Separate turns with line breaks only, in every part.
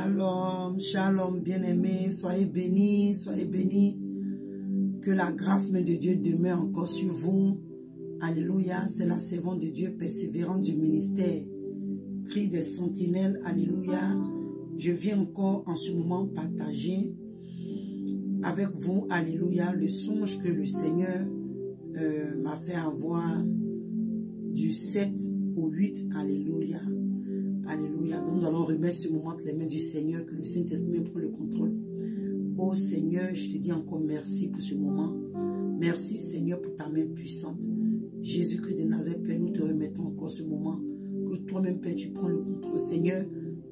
Shalom, shalom, bien-aimés, soyez bénis, soyez bénis. Que la grâce de Dieu demeure encore sur vous. Alléluia, c'est la servante de Dieu persévérante du ministère. Cri des sentinelles, alléluia. Je viens encore en ce moment partager avec vous, alléluia, le songe que le Seigneur m'a fait avoir du 7 au 8, alléluia. Alléluia. Donc nous allons remettre ce moment entre les mains du Seigneur, que le Saint-Esprit prenne le contrôle. Oh Seigneur, je te dis encore merci pour ce moment. Merci Seigneur pour ta main puissante. Jésus-Christ de Nazareth, Père, nous te remettons encore ce moment. Que toi-même, Père, tu prends le contrôle. Seigneur,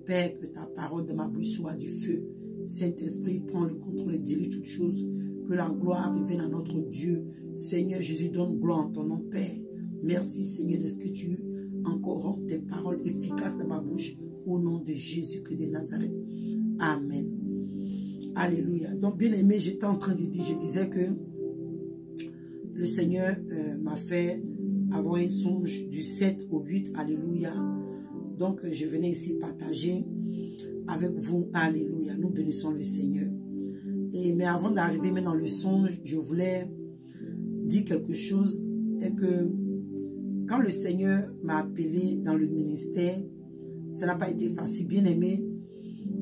Père, que ta parole de ma bouche soit du feu. Saint-Esprit, prends le contrôle et dirige toutes choses. Que la gloire revienne à notre Dieu. Seigneur Jésus, donne gloire en ton nom, Père. Merci Seigneur de ce que tu encore rends tes paroles efficaces dans ma bouche. Au nom de Jésus-Christ de Nazareth. Amen. Alléluia. Donc, bien aimé, j'étais en train de dire, je disais que le Seigneur m'a fait avoir un songe du 7 au 8. Alléluia. Donc, je venais ici partager avec vous. Alléluia. Nous bénissons le Seigneur. Mais avant d'arriver dans le songe, je voulais dire quelque chose. Et que quand le Seigneur m'a appelé dans le ministère, ça n'a pas été facile. Bien aimé,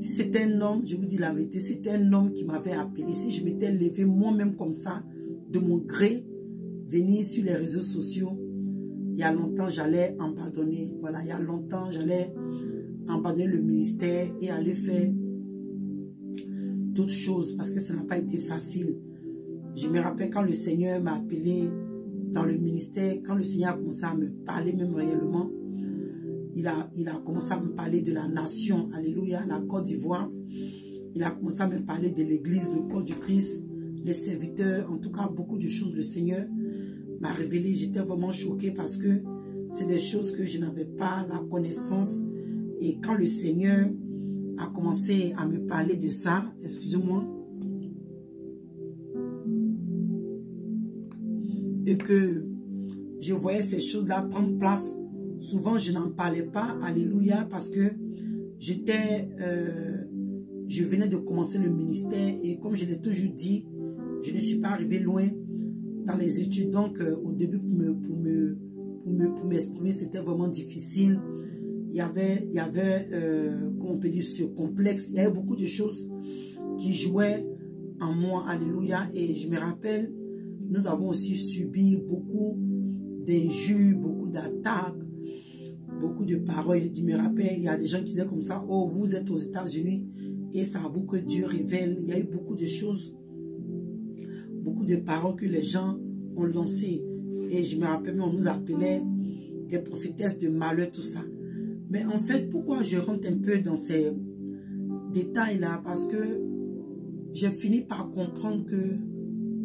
si c'était un homme, je vous dis la vérité, si c'était un homme qui m'avait appelé, si je m'étais levé moi-même comme ça, de mon gré, venir sur les réseaux sociaux, il y a longtemps, j'allais abandonner. Voilà, il y a longtemps, j'allais abandonner le ministère et aller faire d'autres choses parce que ça n'a pas été facile. Je me rappelle quand le Seigneur m'a appelé dans le ministère, quand le Seigneur a commencé à me parler même réellement, il a commencé à me parler de la nation, alléluia, la Côte d'Ivoire. Il a commencé à me parler de l'église, le corps du Christ, les serviteurs, en tout cas beaucoup de choses le Seigneur m'a révélé. J'étais vraiment choquée parce que c'est des choses que je n'avais pas la connaissance. Et quand le Seigneur a commencé à me parler de ça, excusez-moi, et que je voyais ces choses-là prendre place, souvent je n'en parlais pas, alléluia, parce que je venais de commencer le ministère et comme je l'ai toujours dit, je ne suis pas arrivé loin dans les études. Donc au début pour m'exprimer, c'était vraiment difficile. Il y avait comment on peut dire, ce complexe. Il y avait beaucoup de choses qui jouaient en moi, alléluia. Et je me rappelle, nous avons aussi subi beaucoup d'injures, beaucoup d'attaques, beaucoup de paroles. Je me rappelle, il y a des gens qui disaient comme ça, oh, vous êtes aux États-Unis et c'est à vous que Dieu révèle. Il y a eu beaucoup de choses, beaucoup de paroles que les gens ont lancées. Et je me rappelle, on nous appelait des prophétesses de malheur, tout ça. Mais en fait, pourquoi je rentre un peu dans ces détails-là? Parce que j'ai fini par comprendre que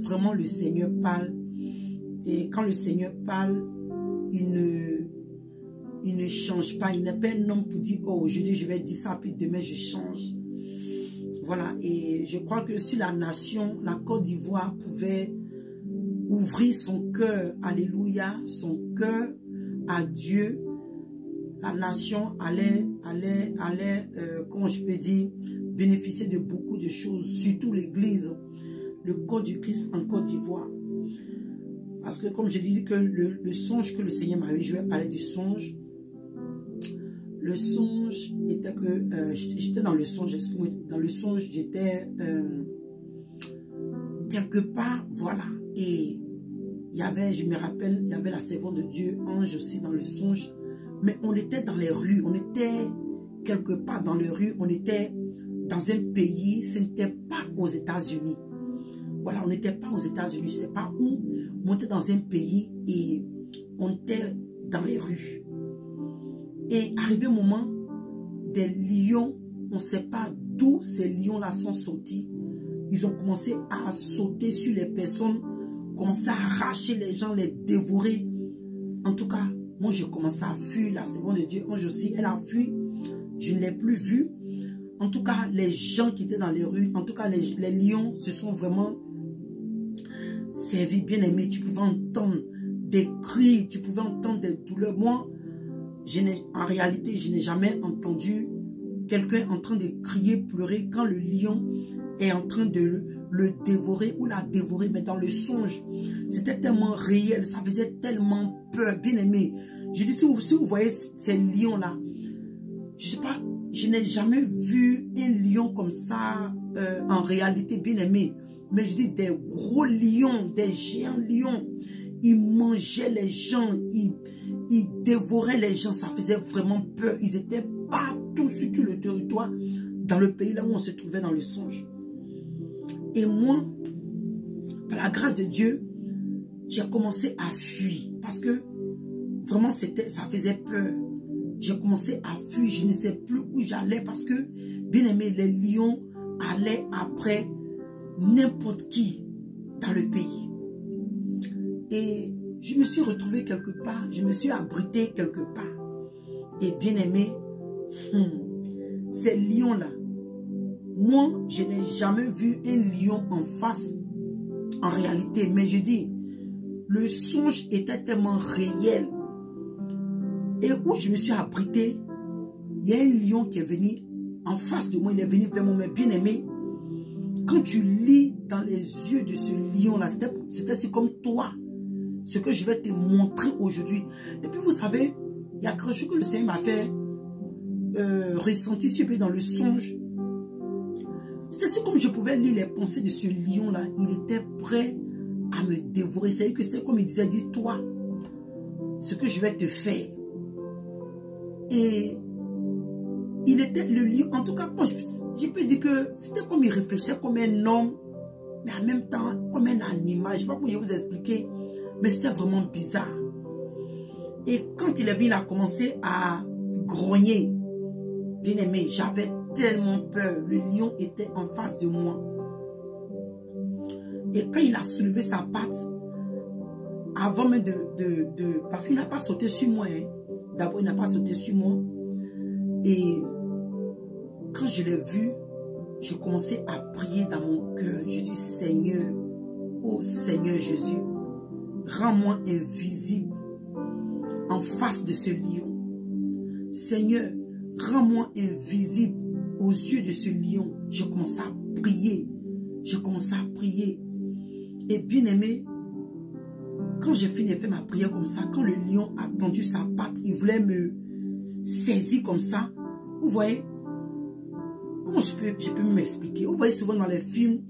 vraiment le Seigneur parle. Et quand le Seigneur parle, il ne change pas. Il n'est pas un homme pour dire, oh, aujourd'hui je vais dire ça, puis demain je change. Voilà. Et je crois que si la nation, la Côte d'Ivoire pouvait ouvrir son cœur, alléluia, son cœur à Dieu, la nation allait comment je peux dire, bénéficier de beaucoup de choses, surtout l'église, le corps du Christ en Côte d'Ivoire. Parce que comme je dis que le songe que le Seigneur m'a eu, je vais parler du songe. Le songe était que, j'étais dans le songe, excusez-moi, dans le songe, j'étais quelque part, voilà. Et il y avait, je me rappelle, il y avait la servante de Dieu, ange aussi dans le songe. Mais on était dans les rues, on était quelque part dans les rues, on était dans un pays, ce n'était pas aux États-Unis. Voilà, on n'était pas aux États-Unis, je ne sais pas où. On était dans un pays et on était dans les rues. Et arrivé un moment, des lions, on ne sait pas d'où ces lions-là sont sortis. Ils ont commencé à sauter sur les personnes, commencé à arracher les gens, les dévorer. En tout cas, moi j'ai commencé à fuir. La servante de Dieu, ange aussi, elle a fui. Je ne l'ai plus vue. En tout cas, les gens qui étaient dans les rues, en tout cas, les lions se sont vraiment servis, bien aimés. Tu pouvais entendre des cris, tu pouvais entendre des douleurs. Moi, en réalité, je n'ai jamais entendu quelqu'un en train de crier, pleurer, quand le lion est en train de le dévorer ou la dévorer, mais dans le songe, c'était tellement réel, ça faisait tellement peur, bien aimé. Je dis, si vous voyez ces lions-là, je sais pas, je n'ai jamais vu un lion comme ça en réalité, bien aimé. Mais je dis des gros lions, des géants lions. Ils mangeaient les gens, ils dévoraient les gens, ça faisait vraiment peur. Ils étaient partout sur tout le territoire, dans le pays là où on se trouvait dans le songe. Et moi, par la grâce de Dieu, j'ai commencé à fuir. Parce que vraiment, ça faisait peur. J'ai commencé à fuir, je ne sais plus où j'allais parce que, bien aimé, les lions allaient après n'importe qui dans le pays. Et je me suis retrouvé quelque part, je me suis abrité quelque part. Et bien aimé, ces lions-là, moi, je n'ai jamais vu un lion en face, en réalité. Mais je dis, le songe était tellement réel. Et où je me suis abrité, il y a un lion qui est venu en face de moi, il est venu vers moi, mais bien aimé. Quand tu lis dans les yeux de ce lion-là, c'était comme toi, ce que je vais te montrer aujourd'hui. Et puis vous savez, il y a quelque chose que le Seigneur m'a fait ressentir dans le songe. C'était comme je pouvais lire les pensées de ce lion-là. Il était prêt à me dévorer. C'est que c'était comme il disait, dis-toi ce que je vais te faire. Et il était le lion. En tout cas, moi, je peux dire que c'était comme il réfléchissait comme un homme, mais en même temps comme un animal. Je ne sais pas comment je vais vous expliquer, mais c'était vraiment bizarre. Et quand il est venu, il a commencé à grogner. Bien aimé, j'avais tellement peur. Le lion était en face de moi. Et quand il a soulevé sa patte, avant même parce qu'il n'a pas sauté sur moi. Hein. D'abord, il n'a pas sauté sur moi. Et quand je l'ai vu, j'ai commencé à prier dans mon cœur. Je dis, Seigneur, oh Seigneur Jésus, rends-moi invisible en face de ce lion. Seigneur, rends-moi invisible aux yeux de ce lion. Je commence à prier. Je commence à prier. Et bien aimé, quand j'ai fini de faire ma prière comme ça, quand le lion a tendu sa patte, il voulait me saisir comme ça. Vous voyez, comment je peux m'expliquer? Vous voyez souvent dans les films,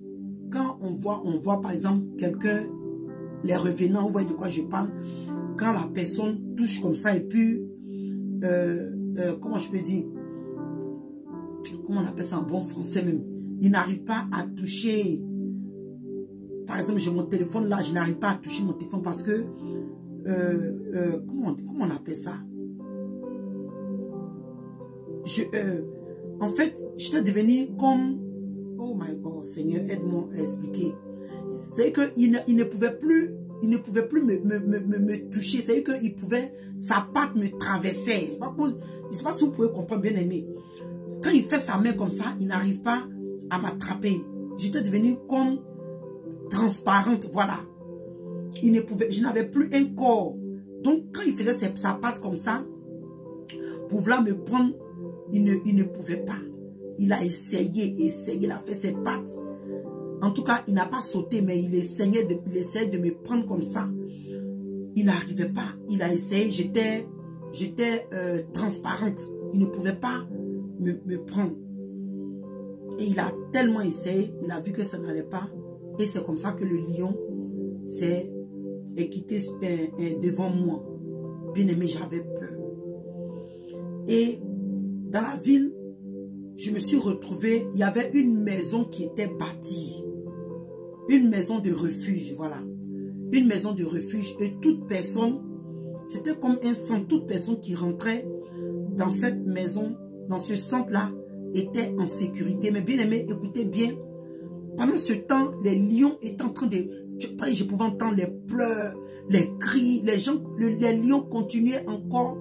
quand on voit par exemple quelqu'un, les revenants, vous voyez de quoi je parle, quand la personne touche comme ça et puis, comment je peux dire, comment on appelle ça en bon français même, il n'arrive pas à toucher. Par exemple, j'ai mon téléphone là, je n'arrive pas à toucher mon téléphone parce que, comment on appelle ça? En fait, j'étais devenu comme, oh my God, Seigneur, aide-moi à expliquer. C'est-à-dire qu'il ne pouvait plus me toucher. C'est-à-dire qu'il pouvait, sa patte me traversait. Je ne sais pas si vous pouvez comprendre, bien aimé. Quand il fait sa main comme ça, il n'arrive pas à m'attraper. J'étais devenu comme transparente, voilà. Je n'avais plus un corps. Donc, quand il faisait sa patte comme ça, pour vouloir me prendre, il ne pouvait pas. Il a essayé, il a fait ses pattes. En tout cas, il n'a pas sauté, mais il essayait de me prendre comme ça. Il n'arrivait pas. Il a essayé, j'étais transparente. Il ne pouvait pas me prendre. Et il a tellement essayé, il a vu que ça n'allait pas. Et c'est comme ça que le lion s'est quitté devant moi. Bien aimé, j'avais peur. Et dans la ville, je me suis retrouvé, il y avait une maison qui était bâtie. Une maison de refuge, voilà. Une maison de refuge. Et toute personne, c'était comme un centre. Toute personne qui rentrait dans cette maison, dans ce centre-là, était en sécurité. Mais bien aimé, écoutez bien. Pendant ce temps, les lions étaient en train de... Je pouvais entendre les pleurs, les cris. Les lions continuaient encore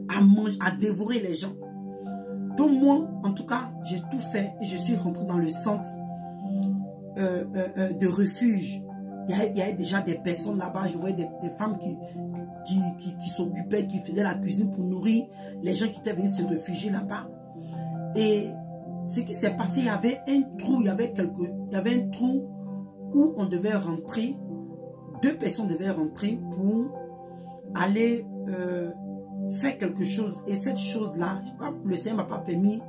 à manger, à dévorer les gens. Donc moi, en tout cas, j'ai tout fait et je suis rentré dans le centre de refuge. Il y avait déjà des personnes là-bas. Je voyais des femmes qui s'occupaient, qui faisaient la cuisine pour nourrir les gens qui étaient venus se réfugier là-bas. Et ce qui s'est passé, il y avait un trou, il y avait un trou où on devait rentrer, 2 personnes devaient rentrer pour aller faire quelque chose. Et cette chose-là, le Seigneur ne m'a pas permis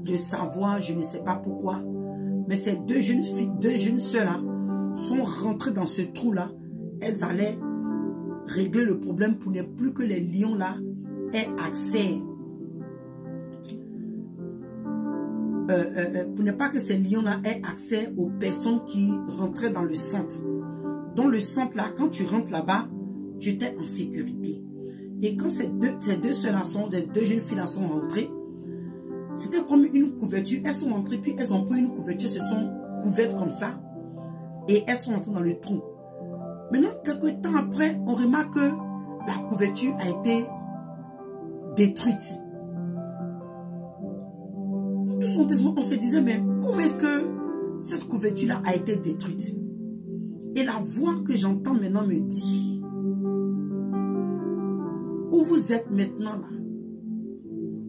de savoir, je ne sais pas pourquoi. Mais ces 2 jeunes filles, 2 jeunes sœurs-là, sont rentrées dans ce trou-là. Elles allaient régler le problème pour ne plus que les lions-là aient accès. Pour ne pas que ces lions-là aient accès aux personnes qui rentraient dans le centre. Dans le centre-là, quand tu rentres là-bas, tu étais en sécurité. Et quand ces deux sœurs-là sont, les 2 jeunes filles-là sont rentrées, c'était comme une couverture. Elles sont rentrées, puis elles ont pris une couverture, se sont couvertes comme ça. Et elles sont entrées dans le trou. Maintenant, quelques temps après, on remarque que la couverture a été détruite. On se disait, mais comment est-ce que cette couverture-là a été détruite? Et la voix que j'entends maintenant me dit, où vous êtes maintenant là,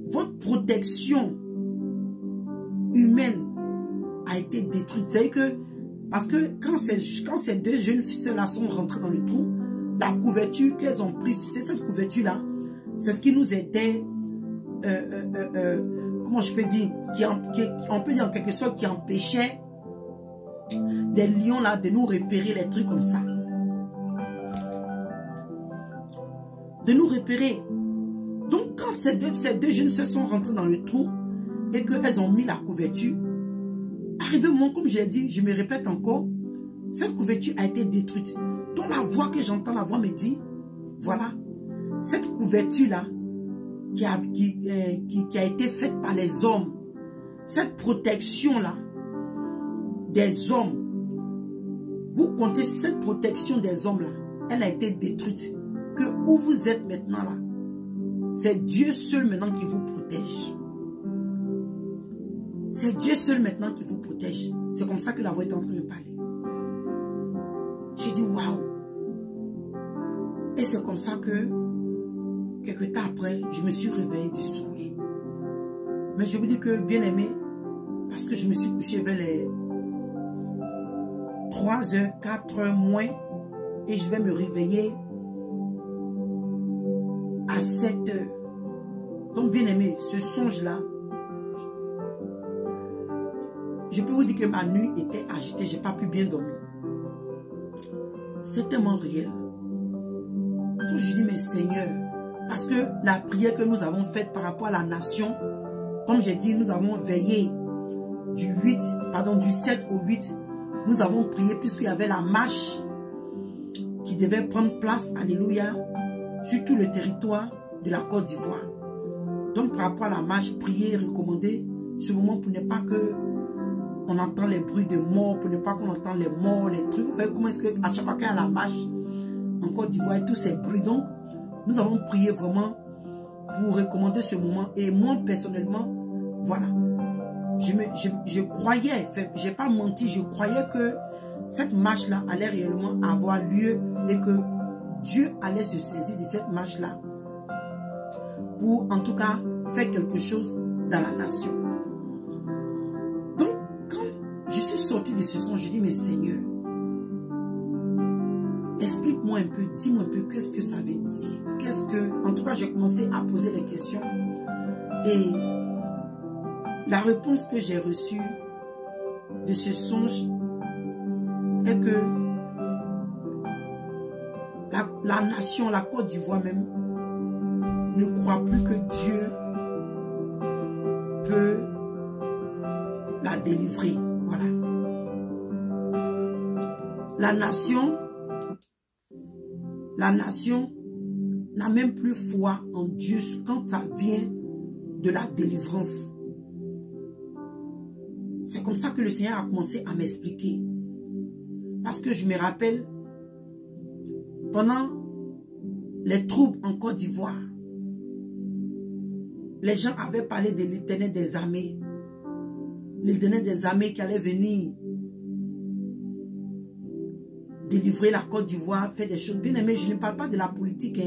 votre protection humaine a été détruite. C'est que, parce que quand ces 2 jeunes filles-là sont rentrées dans le trou, la couverture qu'elles ont prise, c'est cette couverture-là, c'est ce qui nous aidait, comment je peux dire, on peut dire en quelque sorte qui empêchait les lions là de nous repérer, les trucs comme ça. De nous repérer. Donc quand ces deux jeunes se sont rentrés dans le trou et qu'elles ont mis la couverture, arrivé au moment, comme j'ai dit, je me répète encore, cette couverture a été détruite. Donc la voix que j'entends, la voix me dit, voilà, cette couverture là qui a été faite par les hommes, cette protection là des hommes, vous comptez sur cette protection des hommes là, elle a été détruite. Que où vous êtes maintenant là, c'est Dieu seul maintenant qui vous protège. C'est Dieu seul maintenant qui vous protège. C'est comme ça que la voix est en train de me parler. J'ai dit waouh. Et c'est comme ça que quelques temps après, je me suis réveillé du songe. Mais je vous dis que bien aimé, parce que je me suis couché vers les 3h, 4h moins, et je vais me réveiller à 7h. Donc bien aimé, ce songe-là, je peux vous dire que ma nuit était agitée, je n'ai pas pu bien dormir. C'était tellement réel. Donc je dis, mais Seigneur, parce que la prière que nous avons faite par rapport à la nation, comme j'ai dit, nous avons veillé du 7 au 8, nous avons prié puisqu'il y avait la marche qui devait prendre place, alléluia, sur tout le territoire de la Côte d'Ivoire. Donc par rapport à la marche, prier, recommander ce moment pour ne pas que on entend les bruits de mort, pour ne pas qu'on entend les morts, les trucs. Vous voyez comment est-ce qu'à chaque fois qu'il y a la marche en Côte d'Ivoire, tous ces bruits. Donc nous avons prié vraiment pour recommander ce moment. Et moi personnellement, voilà, je croyais, je n'ai pas menti, je croyais que cette marche-là allait réellement avoir lieu et que Dieu allait se saisir de cette marche-là pour en tout cas faire quelque chose dans la nation. Donc quand je suis sorti de ce son, je dis mais Seigneur, explique-moi un peu, dis-moi un peu qu'est-ce que ça veut dire. En tout cas, j'ai commencé à poser les questions et la réponse que j'ai reçue de ce songe est que la nation, la Côte d'Ivoire même, ne croit plus que Dieu peut la délivrer. Voilà. La nation n'a même plus foi en Dieu quand ça vient de la délivrance. C'est comme ça que le Seigneur a commencé à m'expliquer. Parce que je me rappelle, pendant les troubles en Côte d'Ivoire, les gens avaient parlé de l'Éternel des armées. L'Éternel des armées qui allait venir délivrer la Côte d'Ivoire, faire des choses. Bien aimé, je ne parle pas de la politique,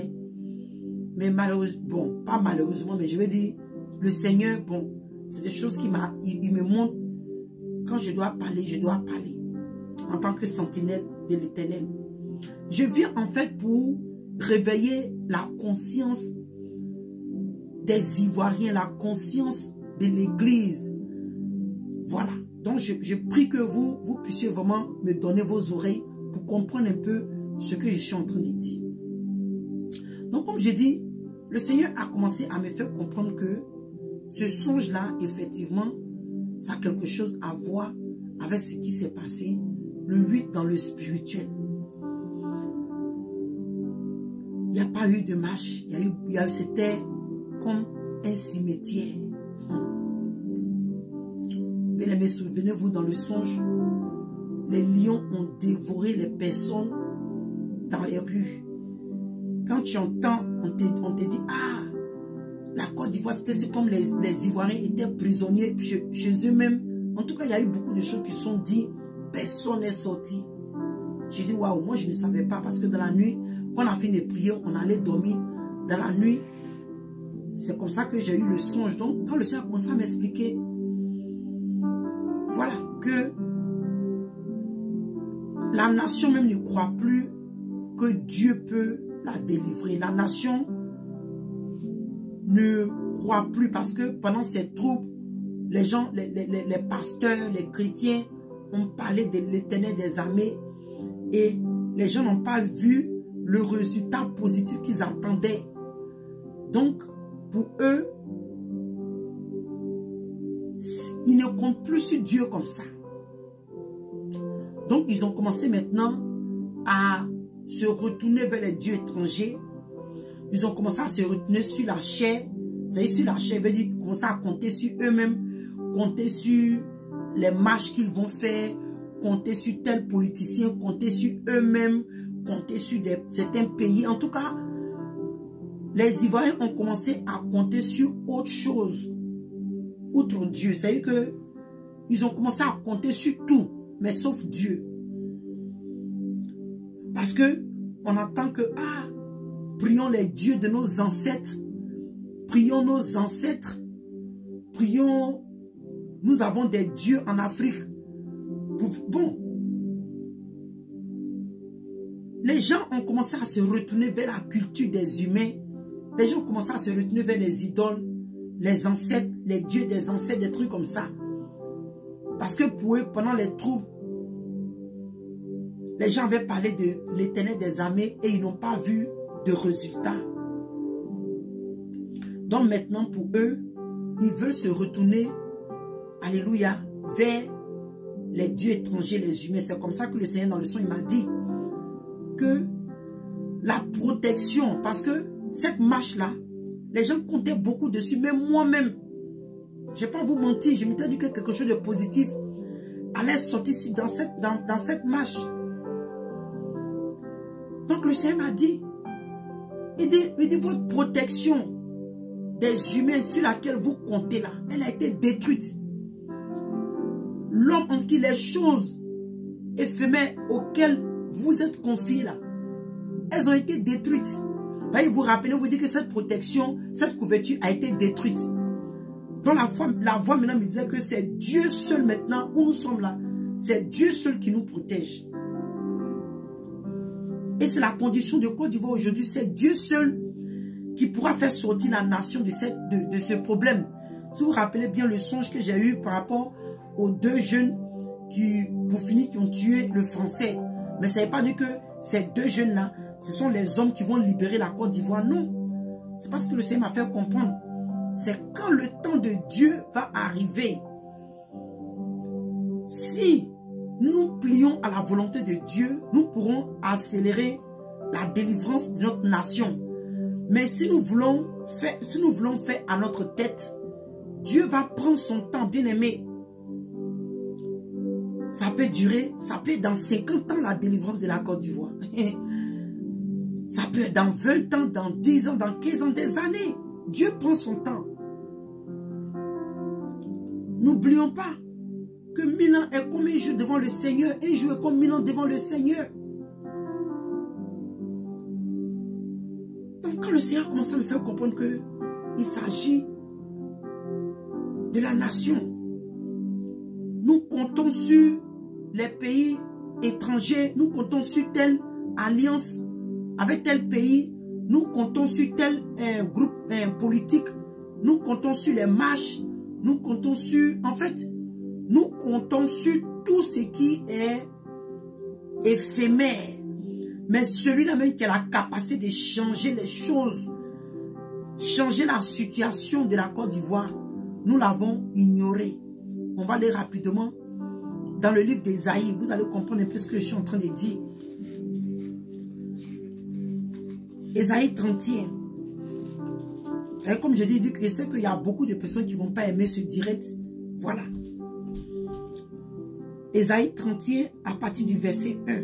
mais malheureusement, bon, pas malheureusement, mais je veux dire, le Seigneur, bon, C'est des choses qui il me montrent. Quand je dois parler, je dois parler. En tant que sentinelle de l'Éternel. Je viens en fait pour réveiller la conscience des Ivoiriens, la conscience de l'Église. Voilà. Donc je prie que vous puissiez vraiment me donner vos oreilles pour comprendre un peu ce que je suis en train de dire. Donc comme je dis, le Seigneur a commencé à me faire comprendre que ce songe-là, effectivement, ça a quelque chose à voir avec ce qui s'est passé le 8 dans le spirituel. Il n'y a pas eu de marche, c'était comme un cimetière. Bien-aimés, souvenez-vous, dans le songe, les lions ont dévoré les personnes dans les rues. Quand tu entends, on te dit, ah, la Côte d'Ivoire, c'était comme les Ivoiriens étaient prisonniers chez eux-mêmes. En tout cas, il y a eu beaucoup de choses qui sont dites, personne n'est sorti. J'ai dit, waouh, moi je ne savais pas, parce que dans la nuit, quand on a fini de prier, on allait dormir. Dans la nuit, c'est comme ça que j'ai eu le songe. Donc, quand le Seigneur a commencé à m'expliquer, voilà, que la nation même ne croit plus que Dieu peut la délivrer. La nation ne croit plus parce que pendant ces troubles, les gens, les pasteurs, les chrétiens ont parlé de l'Éternel des armées et les gens n'ont pas vu le résultat positif qu'ils attendaient. Donc, pour eux, ils ne comptent plus sur Dieu comme ça. Donc, ils ont commencé maintenant à se retourner vers les dieux étrangers. Ils ont commencé à se retourner sur la chair. C'est-à-dire sur la chair, veut dire commencer à compter sur eux-mêmes, compter sur les marches qu'ils vont faire, compter sur tel politicien, compter sur eux-mêmes, compter sur certains pays. En tout cas, les Ivoiriens ont commencé à compter sur autre chose, outre Dieu. C'est-à-dire qu'ils ont commencé à compter sur tout, mais sauf Dieu. Parce que on attend que, ah, prions les dieux de nos ancêtres, prions nos ancêtres, prions, nous avons des dieux en Afrique. Bon, les gens ont commencé à se retourner vers la culture des humains. Les gens ont commencé à se retourner vers les idoles, les ancêtres, les dieux des ancêtres, des trucs comme ça. Parce que pour eux, pendant les troubles, les gens avaient parlé de l'Éternel des armées et ils n'ont pas vu de résultat. Donc maintenant, pour eux, ils veulent se retourner, alléluia, vers les dieux étrangers, les humains. C'est comme ça que le Seigneur, dans le son, il m'a dit que la protection, parce que cette marche-là, les gens comptaient beaucoup dessus, même moi-même, je ne vais pas vous mentir, je m'étais dit que quelque chose de positif allait sortir dans cette marche. Donc le Seigneur m'a dit, il dit votre protection des humains sur laquelle vous comptez là, elle a été détruite. L'homme en qui les choses éphémères auxquelles vous êtes confiés là, elles ont été détruites. Vous vous rappelez, vous dites que cette protection, cette couverture a été détruite. Donc la voix maintenant me disait que c'est Dieu seul maintenant où nous sommes là. C'est Dieu seul qui nous protège. Et c'est la condition de Côte d'Ivoire aujourd'hui. C'est Dieu seul qui pourra faire sortir la nation de ce problème. Si vous vous rappelez bien le songe que j'ai eu par rapport aux deux jeunes qui, pour finir, qui ont tué le Français. Mais ça ne veut pas dire que ces deux jeunes-là, ce sont les hommes qui vont libérer la Côte d'Ivoire. Non. C'est parce que le Seigneur m'a fait comprendre. C'est quand le temps de Dieu va arriver. Si nous plions à la volonté de Dieu, nous pourrons accélérer la délivrance de notre nation. Mais si nous voulons faire à notre tête, Dieu va prendre son temps, bien aimé. Ça peut durer, ça peut être dans 50 ans la délivrance de la Côte d'Ivoire. Ça peut être dans 20 ans, dans 10 ans, dans 15 ans, des années. Dieu prend son temps. N'oublions pas que 1000 ans est comme un jour devant le Seigneur. Un jour est comme 1000 ans devant le Seigneur. Donc quand le Seigneur commence à me faire comprendre qu'il s'agit de la nation. Nous comptons sur les pays étrangers, nous comptons sur telle alliance avec tel pays, nous comptons sur tel groupe politique, nous comptons sur les marches, nous comptons sur, en fait, nous comptons sur tout ce qui est éphémère. Mais celui-là même qui a la capacité de changer les choses, changer la situation de la Côte d'Ivoire, nous l'avons ignoré. On va aller rapidement dans le livre d'Ésaïe. Vous allez comprendre un peu ce que je suis en train de dire. Ésaïe 31. Et comme je dis, je sais qu'il y a beaucoup de personnes qui ne vont pas aimer ce direct. Voilà. Ésaïe 31 à partir du verset 1.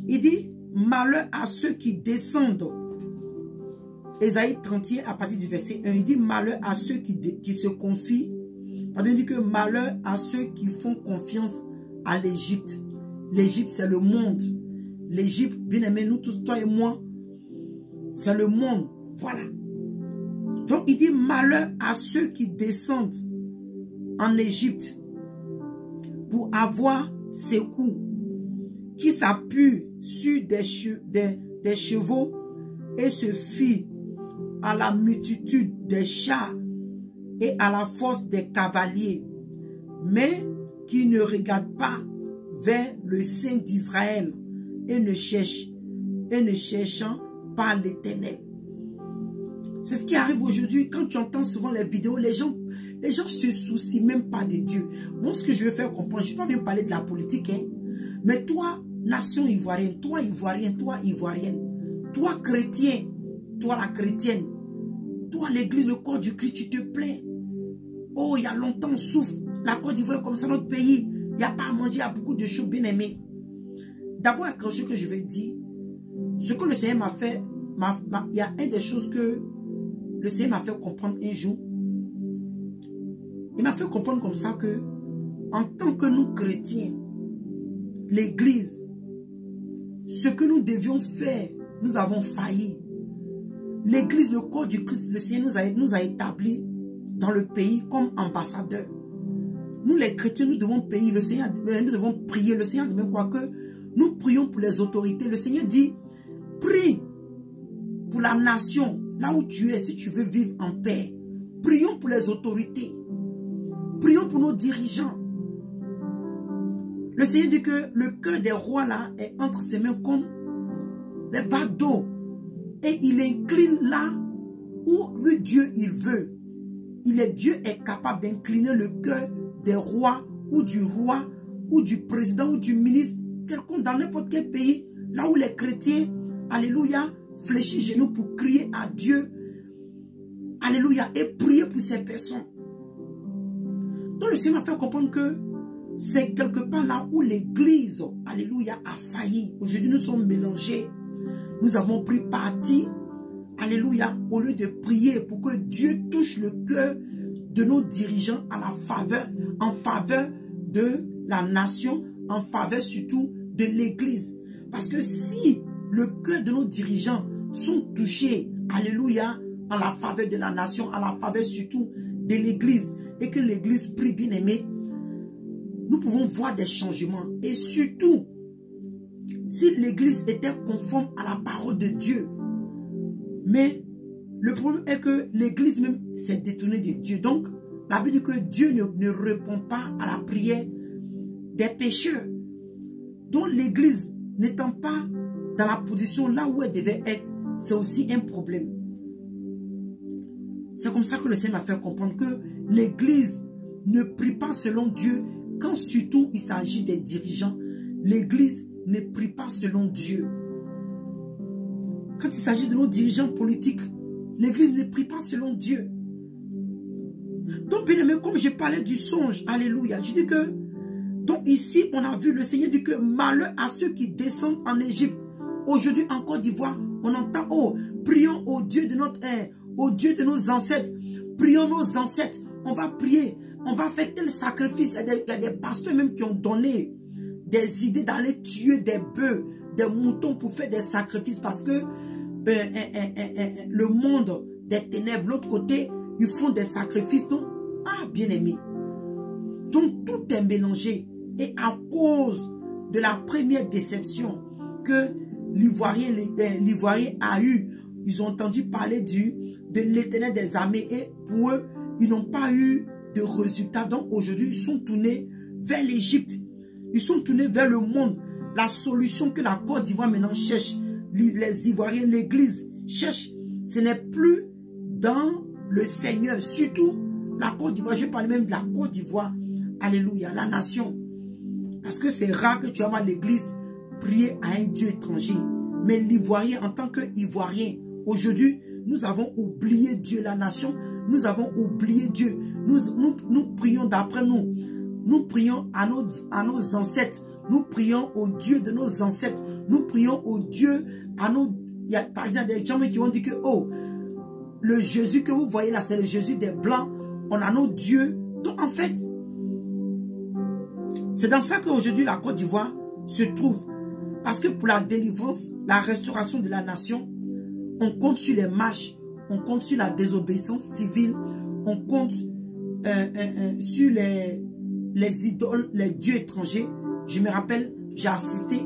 Il dit, malheur à ceux qui descendent. Ésaïe 31 à partir du verset 1. Il dit, malheur à ceux qui se confient. Pardon, il dit que malheur à ceux qui font confiance à l'Égypte. L'Égypte, c'est le monde. L'Égypte, bien aimé, nous tous, toi et moi, c'est le monde. Voilà. Donc, il dit malheur à ceux qui descendent en Égypte pour avoir secours, qui s'appuient sur des chevaux et se fient à la multitude des chars et à la force des cavaliers, mais qui ne regardent pas vers le Saint d'Israël et ne cherchant pas l'Éternel. C'est ce qui arrive aujourd'hui. Quand tu entends souvent les vidéos, les gens se soucient même pas de Dieu. Moi, ce que je veux faire comprendre, je ne suis pas venu parler de la politique, hein, mais toi, nation ivoirienne, toi ivoirien, toi ivoirienne, toi chrétien, toi la chrétienne, toi l'église, le corps du Christ, tu te plains. Oh, il y a longtemps, on souffre. La Côte d'Ivoire comme ça, notre pays, il n'y a pas à manger, il y a beaucoup de choses bien aimées. D'abord, quelque chose que je vais dire, ce que le Seigneur m'a fait, il y a une des choses que le Seigneur m'a fait comprendre un jour. Il m'a fait comprendre comme ça que, en tant que nous chrétiens, l'église, ce que nous devions faire, nous avons failli. L'église, le corps du Christ, le Seigneur nous a établis dans le pays comme ambassadeurs. Nous les chrétiens, nous devons payer le Seigneur, nous devons prier. Le Seigneur demande quoi que nous prions pour les autorités. Le Seigneur dit, prie pour la nation, là où tu es, si tu veux vivre en paix. Prions pour les autorités. Prions pour nos dirigeants. Le Seigneur dit que le cœur des rois là est entre ses mains comme les vagues d'eau. Et il incline là où lui Dieu il veut. Dieu est capable d'incliner le cœur des rois ou du président ou du ministre, quelqu'un dans n'importe quel pays, là où les chrétiens, alléluia, fléchissent genoux pour crier à Dieu, alléluia, et prier pour ces personnes. Donc le Seigneur m'a fait comprendre que c'est quelque part là où l'église, alléluia, a failli. Aujourd'hui nous sommes mélangés, nous avons pris parti, alléluia, au lieu de prier pour que Dieu touche le cœur de nos dirigeants en faveur de la nation, en faveur surtout de l'église. Parce que si le cœur de nos dirigeants sont touchés, alléluia, en la faveur de la nation, en la faveur surtout de l'église, et que l'église prie bien aimé, nous pouvons voir des changements. Et surtout, si l'église était conforme à la parole de Dieu, mais le problème est que l'église même s'est détournée de Dieu. Donc, la Bible dit que Dieu ne répond pas à la prière des pécheurs. Donc, l'église n'étant pas dans la position là où elle devait être, c'est aussi un problème. C'est comme ça que le Seigneur m'a fait comprendre que l'église ne prie pas selon Dieu quand surtout il s'agit des dirigeants. L'église ne prie pas selon Dieu. Quand il s'agit de nos dirigeants politiques, l'église ne prie pas selon Dieu. Donc, bien aimé, comme je parlais du songe, alléluia, je dis que, donc ici, on a vu le Seigneur dit que malheur à ceux qui descendent en Égypte. Aujourd'hui, en Côte d'Ivoire, on entend, oh, prions au Dieu de notre au Dieu de nos ancêtres. Prions nos ancêtres. On va prier. On va faire tel sacrifice. Il y a des pasteurs même qui ont donné des idées d'aller tuer des bœufs, des moutons pour faire des sacrifices parce que le monde des ténèbres, l'autre côté, ils font des sacrifices. Donc, ah bien-aimé. Donc tout est mélangé. Et à cause de la première déception que l'Ivoirien a eu, ils ont entendu parler de l'Éternel des armées et pour eux, ils n'ont pas eu de résultat. Donc aujourd'hui, ils sont tournés vers l'Égypte. Ils sont tournés vers le monde. La solution que la Côte d'Ivoire maintenant cherche, les Ivoiriens, l'Église cherche, ce n'est plus dans le Seigneur. Surtout la Côte d'Ivoire, je parle même de la Côte d'Ivoire. Alléluia, la nation. Parce que c'est rare que tu vas voir l'Église prier à un Dieu étranger. Mais l'Ivoirien, en tant qu'Ivoirien, aujourd'hui, nous avons oublié Dieu, la nation. Nous avons oublié Dieu. Nous prions d'après nous. Nous prions à nos ancêtres. Nous prions au Dieu de nos ancêtres. Nous prions au Dieu à nos... Il y a par exemple des gens qui vont dire que, oh, le Jésus que vous voyez là, c'est le Jésus des Blancs. On a nos dieux. Donc en fait, c'est dans ça qu'aujourd'hui la Côte d'Ivoire se trouve. Parce que pour la délivrance, la restauration de la nation, on compte sur les marches, on compte sur la désobéissance civile, on compte sur les idoles, les dieux étrangers. Je me rappelle, j'ai assisté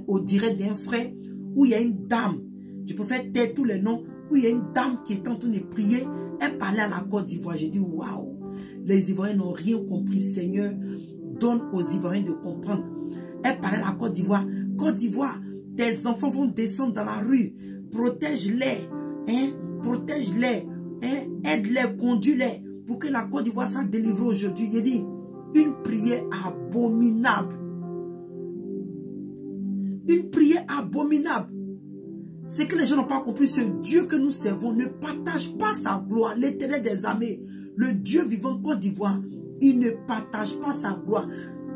au direct d'un frère où il y a une dame, je préfère taire tous les noms, où il y a une dame qui est en train de prier. Elle parlait à la Côte d'Ivoire. J'ai dit, waouh, les Ivoiriens n'ont rien compris. Seigneur, donne aux Ivoiriens de comprendre. Elle parlait à la Côte d'Ivoire. Côte d'Ivoire, tes enfants vont descendre dans la rue. Protège-les. Hein? Protège-les. Hein? Aide-les, conduis-les. Pour que la Côte d'Ivoire soit délivrée aujourd'hui. Il dit, une prière abominable. Une prière abominable. C'est que les gens n'ont pas compris. Ce Dieu que nous servons ne partage pas sa gloire. L'Éternel des armées, le Dieu vivant Côte d'Ivoire, il ne partage pas sa gloire.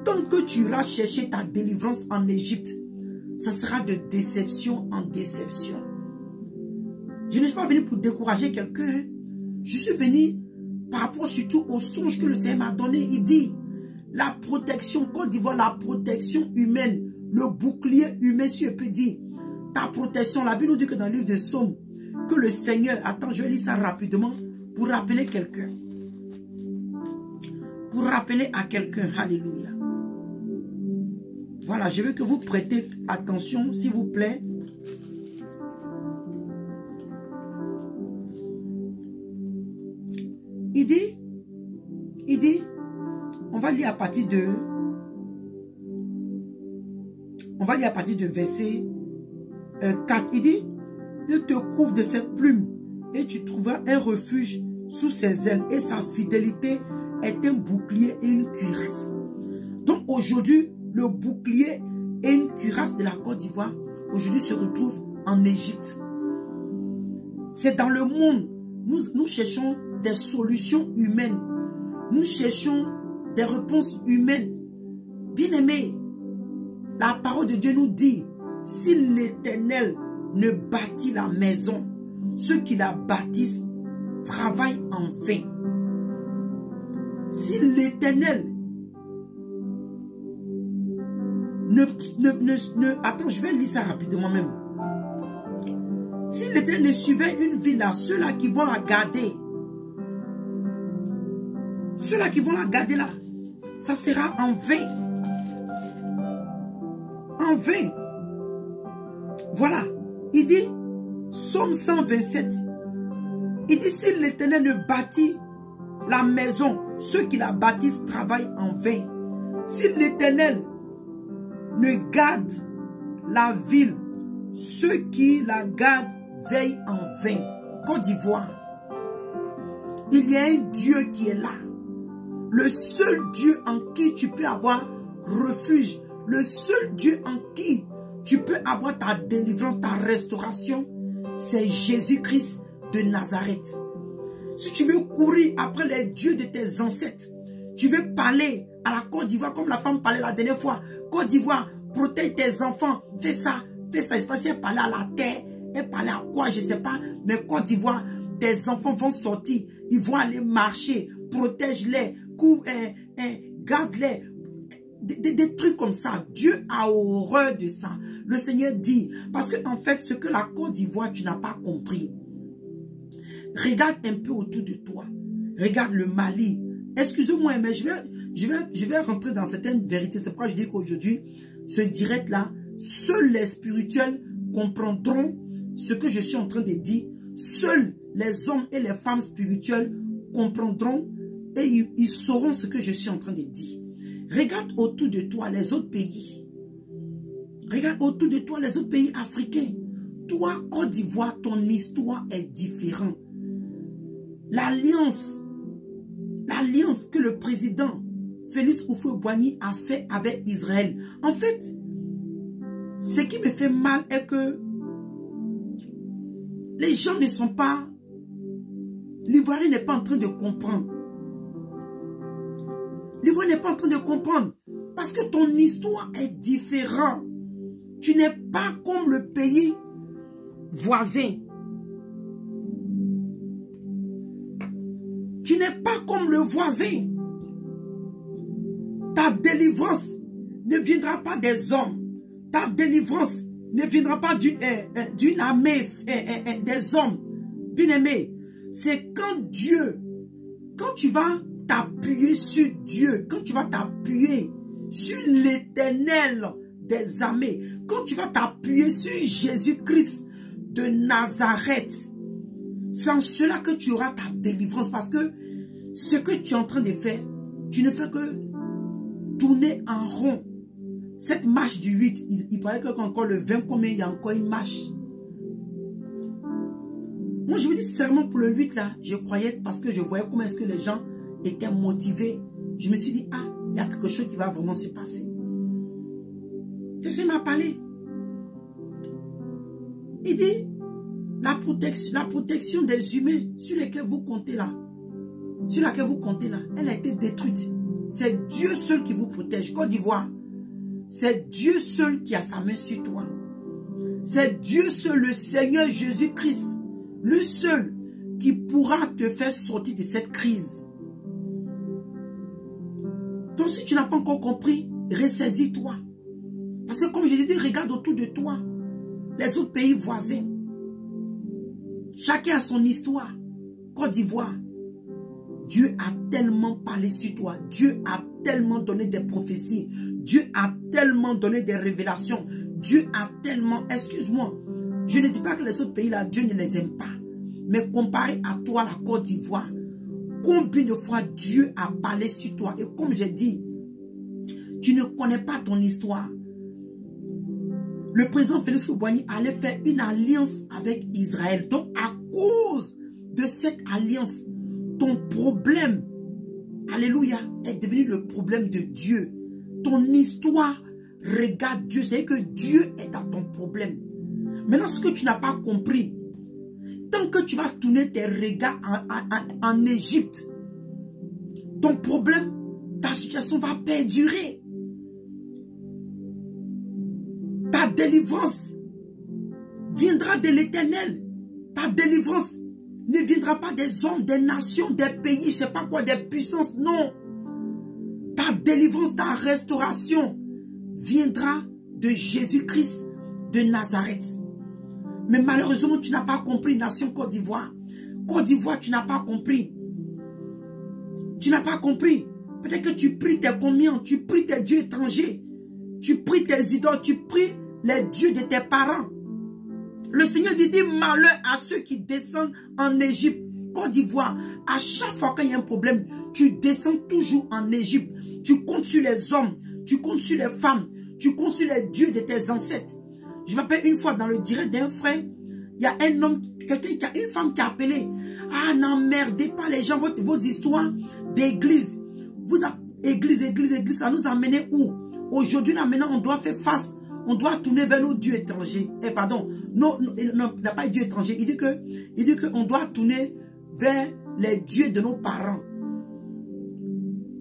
Tant que tu iras chercher ta délivrance en Égypte, ça sera de déception en déception. Je ne suis pas venu pour décourager quelqu'un. Je suis venu par rapport surtout au songe que le Seigneur m'a donné. Il dit, la protection, Côte d'Ivoire, la protection humaine, le bouclier humain, si je peux dire, ta protection. La Bible nous dit que dans le livre de Psaume, que le Seigneur, attends, je vais lire ça rapidement pour rappeler quelqu'un. Pour rappeler à quelqu'un, alléluia. Voilà, je veux que vous prêtez attention, s'il vous plaît. Il dit, on va lire à partir de verset 4. Il dit, il te couvre de ses plumes et tu trouveras un refuge sous ses ailes et sa fidélité est un bouclier et une cuirasse. Donc aujourd'hui, le bouclier et une cuirasse de la Côte d'Ivoire, aujourd'hui se retrouve en Égypte. C'est dans le monde, nous cherchons des solutions humaines. Nous cherchons des réponses humaines. Bien-aimés, la parole de Dieu nous dit, si l'Éternel ne bâtit la maison, ceux qui la bâtissent travaillent en vain. Si l'Éternel attends, je vais lire ça rapidement même. Si l'Éternel suivait une ville là, ceux-là qui vont la garder, là, ça sera en vain. En vain. Voilà. Il dit, Psaume 127, il dit, si l'Éternel ne bâtit la maison, ceux qui la bâtissent travaillent en vain. Si l'Éternel ne garde la ville, ceux qui la gardent veillent en vain. Côte d'Ivoire, il y a un Dieu qui est là. Le seul Dieu en qui tu peux avoir refuge, le seul Dieu en qui tu peux avoir ta délivrance, ta restauration, c'est Jésus-Christ de Nazareth. Si tu veux courir après les dieux de tes ancêtres, tu veux parler à la Côte d'Ivoire comme la femme parlait la dernière fois. Côte d'Ivoire, protège tes enfants, fais ça, fais ça. C'est pas si elle parlait à la terre, elle parlait à quoi, je ne sais pas. Mais Côte d'Ivoire, tes enfants vont sortir, ils vont aller marcher, protège-les, garde-les. Des trucs comme ça. Dieu a horreur de ça. Le Seigneur dit, parce que en fait, ce que la Côte d'Ivoire, tu n'as pas compris. Regarde un peu autour de toi. Regarde le Mali. Excusez-moi, mais je vais rentrer dans certaines vérités. C'est pourquoi je dis qu'aujourd'hui, ce direct-là, seuls les spirituels comprendront ce que je suis en train de dire. Seuls les hommes et les femmes spirituels comprendront et ils sauront ce que je suis en train de dire. Regarde autour de toi les autres pays. Regarde autour de toi les autres pays africains. Toi, Côte d'Ivoire, ton histoire est différente. L'alliance que le président Félix Houphouët-Boigny a fait avec Israël. En fait, ce qui me fait mal est que les gens ne sont pas... L'Ivoirien n'est pas en train de comprendre. L'Ivoirien n'est pas en train de comprendre. Parce que ton histoire est différente. Tu n'es pas comme le pays voisin. Tu n'es pas comme le voisin. Ta délivrance ne viendra pas des hommes. Ta délivrance ne viendra pas d'une armée des hommes. Bien-aimé, c'est quand tu vas t'appuyer sur Dieu, quand tu vas t'appuyer sur l'Éternel des armées, quand tu vas t'appuyer sur Jésus-Christ de Nazareth, c'est en cela que tu auras ta délivrance. Parce que ce que tu es en train de faire, tu ne fais que tourner en rond. Cette marche du 8, il paraît que encore le 20, combien il y a encore une marche. Moi, je vous dis seulement pour le 8 là, je croyais parce que je voyais comment est-ce que les gens étaient motivés. Je me suis dit, ah, il y a quelque chose qui va vraiment se passer. Qu'est-ce qu'il m'a parlé? Il dit, la protection des humains sur lesquels vous comptez là, elle a été détruite. C'est Dieu seul qui vous protège. Côte d'Ivoire, c'est Dieu seul qui a sa main sur toi. C'est Dieu seul, le Seigneur Jésus-Christ, le seul qui pourra te faire sortir de cette crise. Donc si tu n'as pas encore compris, ressaisis-toi. Parce que comme je l'ai dit, regarde autour de toi, les autres pays voisins. Chacun a son histoire. Côte d'Ivoire, Dieu a tellement parlé sur toi. Dieu a tellement donné des prophéties. Dieu a tellement donné des révélations. Dieu a tellement... Excuse-moi, je ne dis pas que les autres pays là, Dieu ne les aime pas. Mais comparé à toi, la Côte d'Ivoire, combien de fois Dieu a parlé sur toi? Et comme j'ai dit, tu ne connais pas ton histoire. Le président Félix Houphouët-Boigny allait faire une alliance avec Israël. Donc, à cause de cette alliance, ton problème, alléluia, est devenu le problème de Dieu. Ton histoire regarde Dieu. C'est que Dieu est dans ton problème. Maintenant, ce que tu n'as pas compris, tant que tu vas tourner tes regards en Égypte, ton problème, ta situation va perdurer. Ta délivrance viendra de l'Éternel. Ta délivrance ne viendra pas des hommes, des nations, des pays, je ne sais pas quoi, des puissances. Non. Ta délivrance, ta restauration viendra de Jésus-Christ de Nazareth. Mais malheureusement, tu n'as pas compris, nation Côte d'Ivoire. Côte d'Ivoire, tu n'as pas compris. Tu n'as pas compris. Peut-être que tu pries tes communions, tu pries tes dieux étrangers. Tu pries tes idoles, tu pries les dieux de tes parents. Le Seigneur dit malheur à ceux qui descendent en Égypte. Côte d'Ivoire, à chaque fois qu'il y a un problème, tu descends toujours en Égypte. Tu comptes sur les hommes, tu comptes sur les femmes, tu comptes sur les dieux de tes ancêtres. Je m'appelle une fois dans le direct d'un frère, il y a un homme, une femme qui a appelé. Ah, n'emmerdez pas les gens, vos histoires d'église. Église, ça nous a mené où? Aujourd'hui, là, maintenant, on doit faire face. On doit tourner vers nos dieux étrangers. Pardon, non, il n'a pas de dieu étranger. Il dit qu'on doit tourner vers les dieux de nos parents.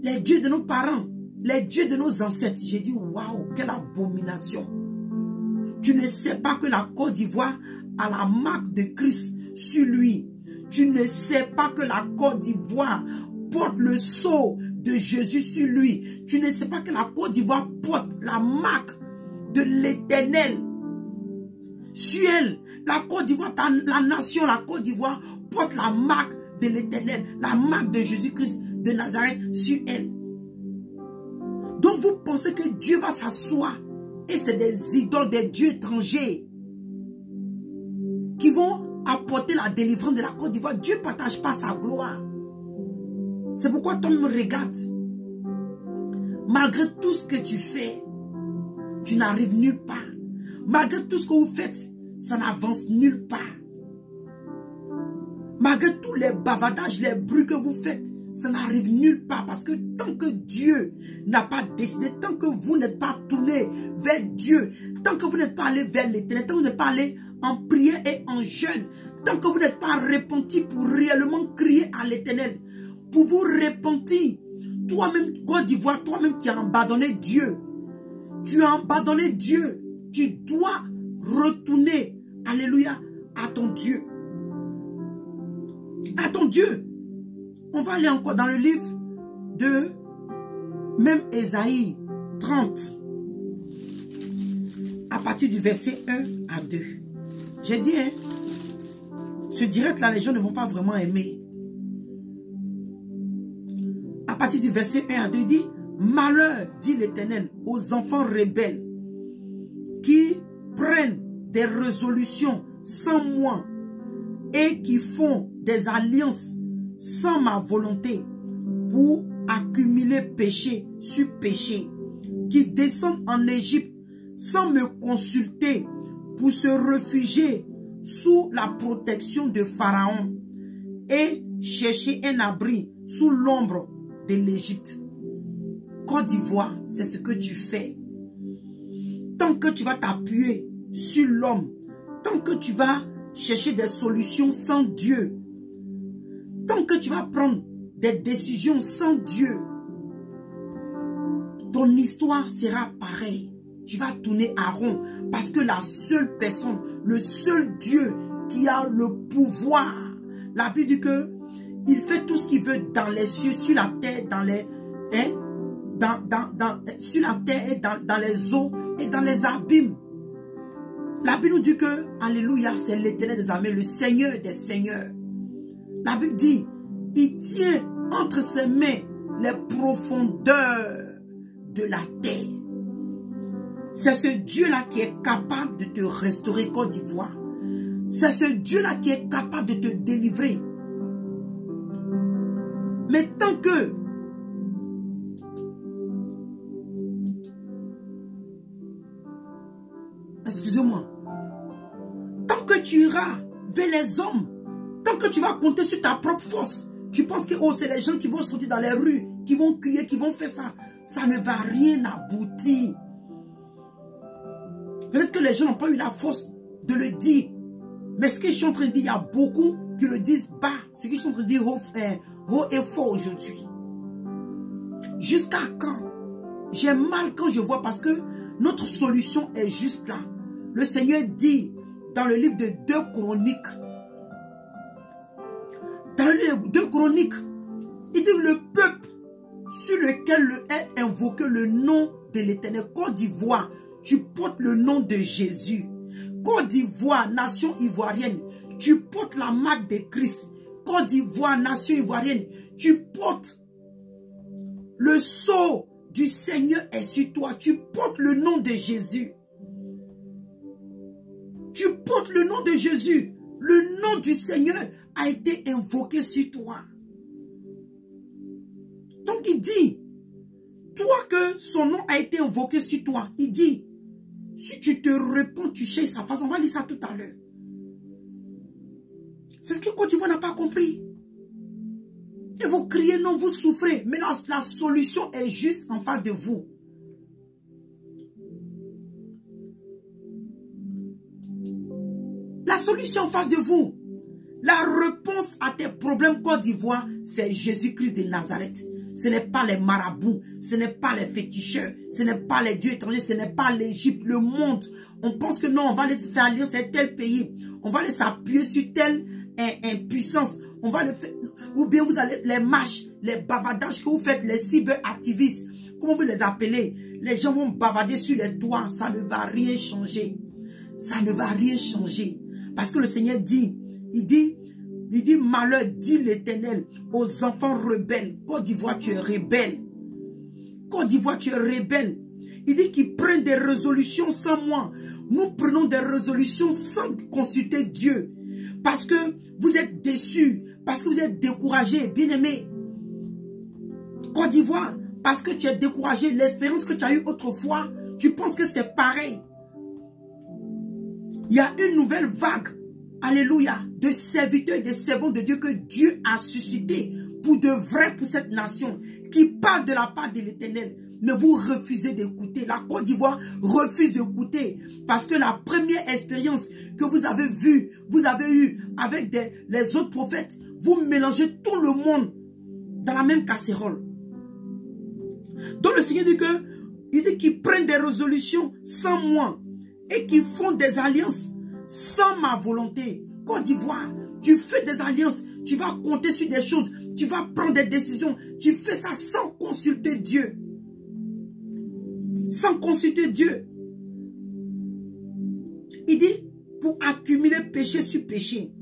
Les dieux de nos parents. Les dieux de nos ancêtres. J'ai dit, waouh, quelle abomination. Tu ne sais pas que la Côte d'Ivoire a la marque de Christ sur lui. Tu ne sais pas que la Côte d'Ivoire porte le sceau de Jésus sur lui. Tu ne sais pas que la Côte d'Ivoire porte la marque de l'Éternel sur elle. La Côte d'Ivoire, la nation, la Côte d'Ivoire porte la marque de l'Éternel, la marque de Jésus-Christ de Nazareth sur elle. Donc vous pensez que Dieu va s'asseoir et c'est des idoles, des dieux étrangers qui vont apporter la délivrance de la Côte d'Ivoire. Dieu ne partage pas sa gloire. C'est pourquoi toi me regarde. Malgré tout ce que tu fais, tu n'arrives nulle part. Malgré tout ce que vous faites, ça n'avance nulle part. Malgré tous les bavardages, les bruits que vous faites, ça n'arrive nulle part. Parce que tant que Dieu n'a pas décidé, tant que vous n'êtes pas tourné vers Dieu, tant que vous n'êtes pas allé vers l'Éternel, tant que vous n'êtes pas allé en prière et en jeûne, tant que vous n'êtes pas repenti pour réellement crier à l'Éternel, pour vous repentir, toi-même, Côte d'Ivoire, toi-même qui as abandonné Dieu, tu as abandonné Dieu, tu dois retourner, alléluia, à ton Dieu. À ton Dieu. On va aller encore dans le livre de même Ésaïe 30, à partir du verset 1 à 2. J'ai dit, hein, ce direct-là, les gens ne vont pas vraiment aimer. À partir du verset 1 à 2, il dit, malheur, dit l'Éternel, aux enfants rebelles qui prennent des résolutions sans moi et qui font des alliances sans ma volonté pour accumuler péché sur péché, qui descendent en Égypte sans me consulter pour se réfugier sous la protection de Pharaon et chercher un abri sous l'ombre de l'Égypte. Côte d'Ivoire, c'est ce que tu fais. Tant que tu vas t'appuyer sur l'homme, tant que tu vas chercher des solutions sans Dieu, tant que tu vas prendre des décisions sans Dieu, ton histoire sera pareille. Tu vas tourner à rond parce que la seule personne, le seul Dieu qui a le pouvoir, la Bible dit que il fait tout ce qu'il veut dans les cieux, sur la terre, dans les, sur la terre et dans les eaux et dans les abîmes. La Bible nous dit que, alléluia, c'est l'Éternel des armées, le Seigneur des seigneurs. La Bible dit, il tient entre ses mains les profondeurs de la terre. C'est ce Dieu-là qui est capable de te restaurer, Côte d'Ivoire. C'est ce Dieu-là qui est capable de te délivrer. Mais tant que excusez-moi, tant que tu iras vers les hommes, tant que tu vas compter sur ta propre force, tu penses que oh, c'est les gens qui vont sortir dans les rues, qui vont crier, qui vont faire ça, ça ne va rien aboutir. Peut-être que les gens n'ont pas eu la force de le dire, mais ce que je suis en train de dire, il y a beaucoup qui le disent bas, ce que je suis en train de dire haut et fort aujourd'hui. Jusqu'à quand? J'ai mal quand je vois parce que notre solution est juste là. Le Seigneur dit dans le livre de 2 Chroniques, dans le livre de 2 Chroniques, il dit le peuple sur lequel est invoqué le nom de l'Éternel, Côte d'Ivoire, tu portes le nom de Jésus. Côte d'Ivoire, nation ivoirienne, tu portes la marque de Christ. Côte d'Ivoire, nation ivoirienne, tu portes le sceau du Seigneur est sur toi. Tu portes le nom de Jésus. Tu portes le nom de Jésus. Le nom du Seigneur a été invoqué sur toi. Donc il dit, toi que son nom a été invoqué sur toi, il dit, si tu te réponds, tu cherches sa face. On va lire ça tout à l'heure. C'est ce que Côte d'Ivoire n'a pas compris. Et vous criez non, vous souffrez. Mais la solution est juste en face de vous. La solution en face de vous. La réponse à tes problèmes Côte d'Ivoire, c'est Jésus-Christ de Nazareth. Ce n'est pas les marabouts, ce n'est pas les féticheurs, ce n'est pas les dieux étrangers, ce n'est pas l'Égypte, le monde. On pense que non, on va aller faire alliance avec tel pays. On va aller s'appuyer sur telle puissance. On va le faire. Ou bien vous allez les marches, les bavardages que vous faites, les cyberactivistes, comment vous les appelez. Les gens vont bavarder sur les toits, ça ne va rien changer. Ça ne va rien changer. Parce que le Seigneur dit, il dit Il dit, malheur, dit l'Éternel, aux enfants rebelles. Côte d'Ivoire, tu es rebelle. Côte d'Ivoire, tu es rebelle. Il dit qu'ils prennent des résolutions sans moi. Nous prenons des résolutions sans consulter Dieu. Parce que vous êtes déçus. Parce que vous êtes découragés, bien-aimés. Côte d'Ivoire, parce que tu es découragé, l'expérience que tu as eue autrefois, tu penses que c'est pareil. Il y a une nouvelle vague, alléluia, de serviteurs et de servants de Dieu que Dieu a suscité pour de vrai pour cette nation, qui parle de la part de l'Éternel. Mais vous refusez d'écouter. La Côte d'Ivoire refuse d'écouter. Parce que la première expérience que vous avez vue, vous avez eue avec les autres prophètes, vous mélangez tout le monde dans la même casserole. Donc le Seigneur dit qu'ils prennent des résolutions sans moi et qu'ils font des alliances sans ma volonté. Côte d'Ivoire, tu fais des alliances, tu vas compter sur des choses, tu vas prendre des décisions, tu fais ça sans consulter Dieu. Sans consulter Dieu. Il dit pour accumuler péché sur péché.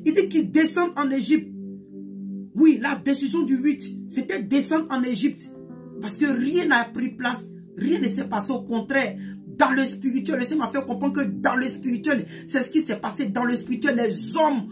Il dit qu'ils descendent en Égypte. Oui, la décision du 8, c'était descendre en Égypte. Parce que rien n'a pris place, rien ne s'est passé. Au contraire, dans le spirituel, le Seigneur m'a fait comprendre que dans le spirituel, c'est ce qui s'est passé. Dans le spirituel, les hommes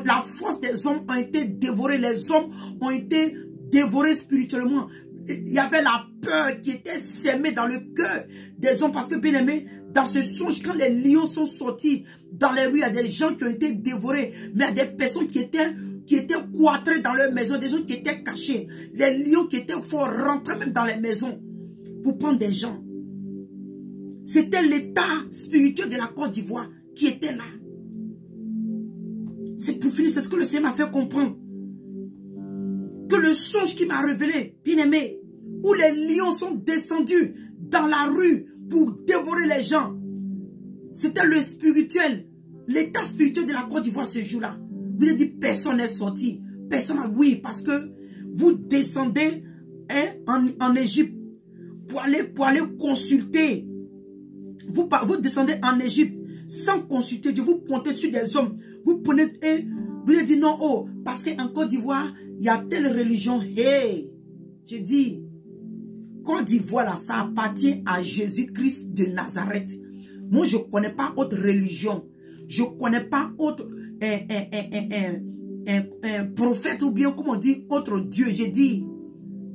la force des hommes a été dévorée. Les hommes ont été dévorés spirituellement. Il y avait la peur qui était sémée dans le cœur des hommes. Parce que, bien aimé, dans ce songe, quand les lions sont sortis dans les rues, il y a des gens qui ont été dévorés. Mais il y a des personnes qui étaient cloîtrés dans leur maison, des gens qui étaient cachés. Les lions qui étaient forts rentraient même dans les maisons pour prendre des gens. C'était l'état spirituel de la Côte d'Ivoire qui était là. C'est pour finir, c'est ce que le Seigneur m'a fait comprendre. Que le songe qui m'a révélé, bien aimé, où les lions sont descendus dans la rue pour dévorer les gens, c'était le spirituel, l'état spirituel de la Côte d'Ivoire ce jour-là. Vous avez dit, personne n'est sorti. Personne n'a... Oui, parce que vous descendez en Égypte pour aller consulter. Vous descendez en Égypte sans consulter Dieu. Vous pointez sur des hommes. Vous prenez et vous avez dit non, oh, parce qu'en Côte d'Ivoire, il y a telle religion. Hey, je dis, Côte d'Ivoire, là, ça appartient à Jésus-Christ de Nazareth. Moi, je ne connais pas autre religion. Je ne connais pas autre... un prophète ou bien, comme on dit, autre Dieu. J'ai dit,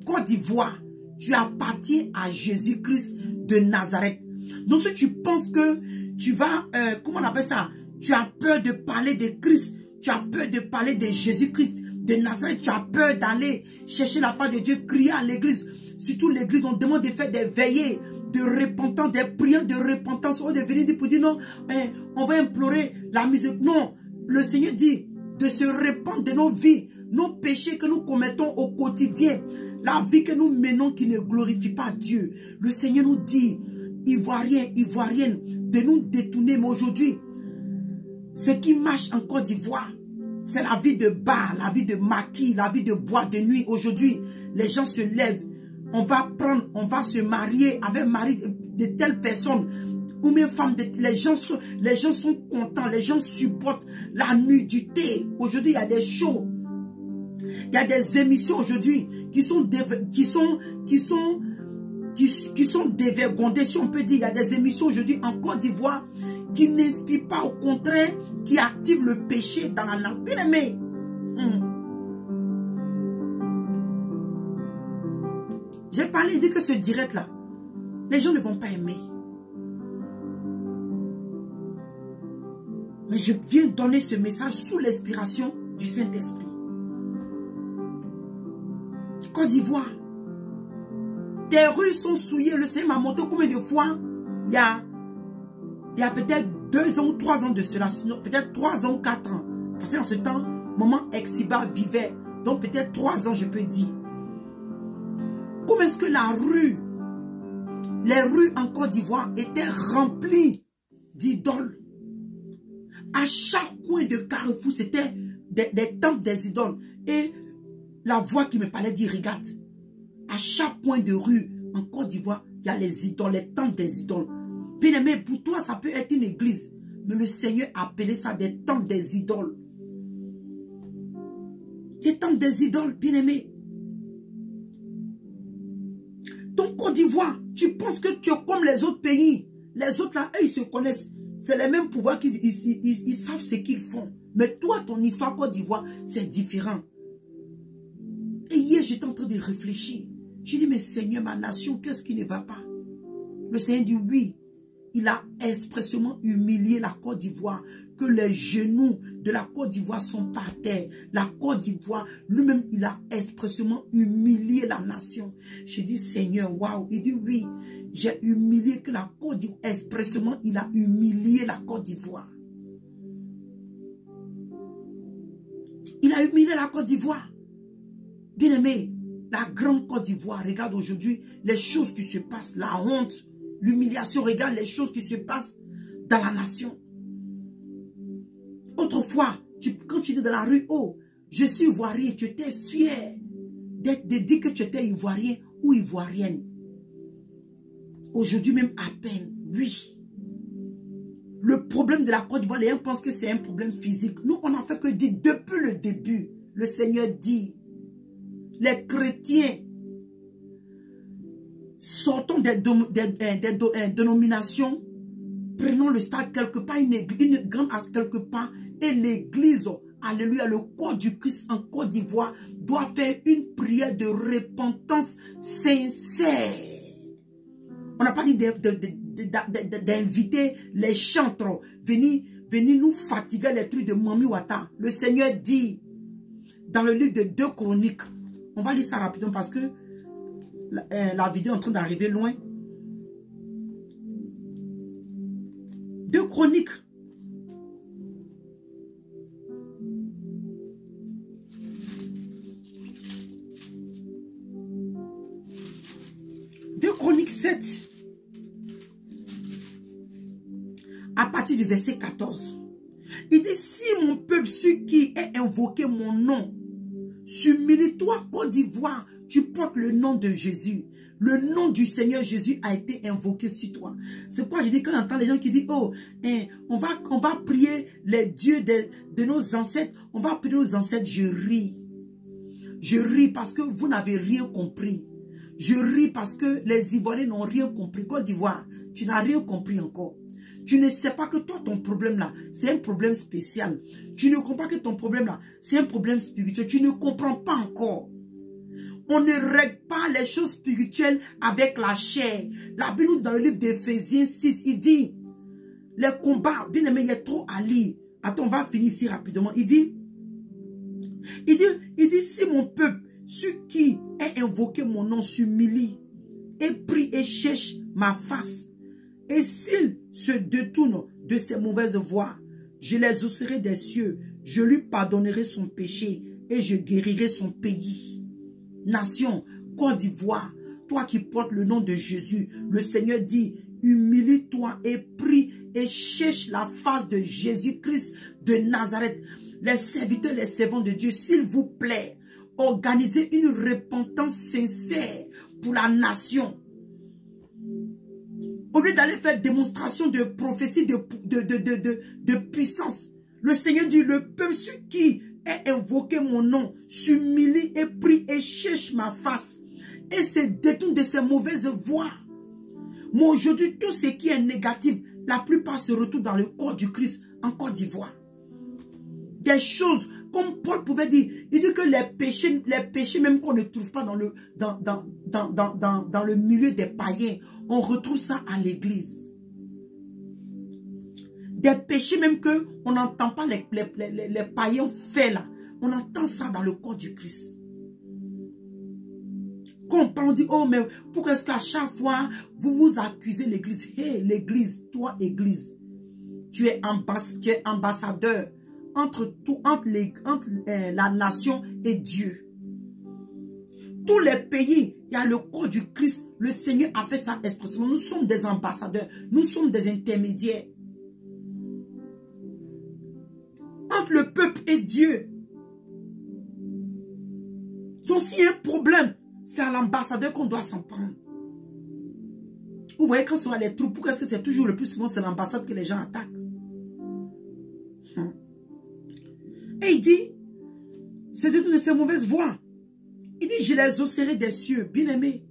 Côte d'Ivoire, tu appartiens à Jésus-Christ de Nazareth. Donc si tu penses que tu vas, comment on appelle ça, tu as peur de parler de Christ, tu as peur de parler de Jésus-Christ de Nazareth, tu as peur d'aller chercher la part de Dieu, crier à l'église. Surtout l'église, on demande de faire des veillées de repentance, des prières de repentance. On est venu pour dire non, on va implorer la miséricorde. Non. Le Seigneur dit de se répandre de nos vies, nos péchés que nous commettons au quotidien, la vie que nous menons qui ne glorifie pas Dieu. Le Seigneur nous dit, Ivoiriens, Ivoiriennes, de nous détourner. Mais aujourd'hui, ce qui marche en Côte d'Ivoire, c'est la vie de bar, la vie de maquis, la vie de boîte de nuit. Aujourd'hui, les gens se lèvent. On va se marier avec mari de telle personne. Ou même femme, les gens sont contents, les gens supportent la nudité. Aujourd'hui, il y a des shows, il y a des émissions aujourd'hui qui sont dévergondées, si on peut dire. Il y a des émissions aujourd'hui en Côte d'Ivoire qui n'inspirent pas, au contraire, qui activent le péché dans la nature. Bien aimé. J'ai parlé, dit que ce direct-là, les gens ne vont pas aimer. Mais je viens donner ce message sous l'inspiration du Saint-Esprit. Côte d'Ivoire, tes rues sont souillées. Le Seigneur m'a montré combien de fois il y a peut-être 2 ans ou 3 ans de cela. Peut-être 3 ans ou 4 ans. Parce qu'en ce temps, maman Exiba vivait. Donc peut-être 3 ans, je peux dire. Comment est-ce que les rues en Côte d'Ivoire étaient remplies d'idoles? À chaque coin de carrefour, c'était des temples des idoles. Et la voix qui me parlait dit, regarde, à chaque coin de rue en Côte d'Ivoire, il y a les idoles, les temples des idoles. Bien aimé, pour toi, ça peut être une église. Mais le Seigneur a appelé ça des temples des idoles. étant des idoles, bien-aimés. Ton Côte d'Ivoire, tu penses que tu es comme les autres pays. Les autres là, eux, ils se connaissent. C'est les mêmes pouvoirs qu'ils ils savent ce qu'ils font. Mais toi, ton histoire Côte d'Ivoire, c'est différent. Et hier, j'étais en train de réfléchir. J'ai dit, mais Seigneur, ma nation, qu'est-ce qui ne va pas? Le Seigneur dit oui. Il a expressément humilié la Côte d'Ivoire, que les genoux de la Côte d'Ivoire sont par terre. La Côte d'Ivoire, lui-même, il a expressément humilié la nation. J'ai dit, Seigneur, waouh. Il dit, oui, j'ai humilié que la Côte d'Ivoire, expressément, il a humilié la Côte d'Ivoire. Il a humilié la Côte d'Ivoire. Bien-aimé, la grande Côte d'Ivoire, regarde aujourd'hui les choses qui se passent, la honte, l'humiliation, regarde les choses qui se passent dans la nation. Autrefois, quand tu étais dans la rue, oh, je suis ivoirien, tu étais fier de dire que tu étais ivoirien ou ivoirienne. Aujourd'hui même à peine, oui. Le problème de la Côte d'Ivoire, les gens pensent que c'est un problème physique. Nous, on n'a fait que dire depuis le début. Le Seigneur dit, les chrétiens, sortons des dénominations, prenons le stade quelque part, une grande quelque part, et l'église, alléluia, le corps du Christ en Côte d'Ivoire doit faire une prière de repentance sincère. On n'a pas dit d'inviter les chantres, venir nous fatiguer les trucs de Mami Wata. Le Seigneur dit, dans le livre de 2 Chroniques, on va lire ça rapidement parce que la vidéo est en train d'arriver loin. 2 Chroniques. Chronique 7. À partir du verset 14. Il dit, si mon peuple, celui qui est invoqué mon nom, s'humilie, toi, Côte d'Ivoire, tu portes le nom de Jésus. Le nom du Seigneur Jésus a été invoqué sur toi. C'est pourquoi je dis, quand j'entends les gens qui disent, oh, on va prier les dieux de nos ancêtres, on va prier nos ancêtres, je ris. Je ris parce que vous n'avez rien compris. Je ris parce que les Ivoiriens n'ont rien compris. Côte d'Ivoire, tu n'as rien compris encore. Tu ne sais pas que toi, ton problème là, c'est un problème spécial. Tu ne comprends pas que ton problème là, c'est un problème spirituel. Tu ne comprends pas encore. On ne règle pas les choses spirituelles avec la chair. La Bible nous dit dans le livre d'Éphésiens 6, il dit, les combats, bien aimé, il y a trop à lire. Attends, on va finir ici rapidement. Il dit, si mon peuple, ceux qui est invoqué mon nom, s'humilie et prie et cherche ma face, et s'il se détourne de ses mauvaises voies, je les hausserai des cieux, je lui pardonnerai son péché et je guérirai son pays. Nation, Côte d'Ivoire, toi qui portes le nom de Jésus, le Seigneur dit, humilie-toi et prie et cherche la face de Jésus-Christ de Nazareth. Les serviteurs, les servants de Dieu, s'il vous plaît, organisez une repentance sincère pour la nation. Au lieu d'aller faire démonstration de prophétie, de puissance, le Seigneur dit, le peuple qui est invoqué mon nom, s'humilie et prie et cherche ma face et se détourne de ses mauvaises voies. Moi aujourd'hui, tout ce qui est négatif, la plupart se retrouvent dans le corps du Christ en Côte d'Ivoire. Des choses, comme Paul pouvait dire, il dit que les péchés même qu'on ne trouve pas dans le milieu des païens, on retrouve ça à l'église. Des péchés même que on n'entend pas les païens faire là. On entend ça dans le corps du Christ. Quand on parle, on dit, oh mais pourquoi est-ce qu'à chaque fois vous vous accusez l'église? Hé, l'église, toi église, tu es ambassadeur entre la nation et Dieu. Tous les pays, il y a le corps du Christ. Le Seigneur a fait ça expressément. Nous sommes des ambassadeurs. Nous sommes des intermédiaires. Entre le peuple et Dieu. Donc s'il y a un problème, c'est à l'ambassadeur qu'on doit s'en prendre. Vous voyez quand ce sont les troupes, pourquoi est-ce que c'est toujours le plus souvent c'est l'ambassade que les gens attaquent? Et il dit, se détourne de ses mauvaises voies. Il dit, je les osserai des cieux. Bien-aimé,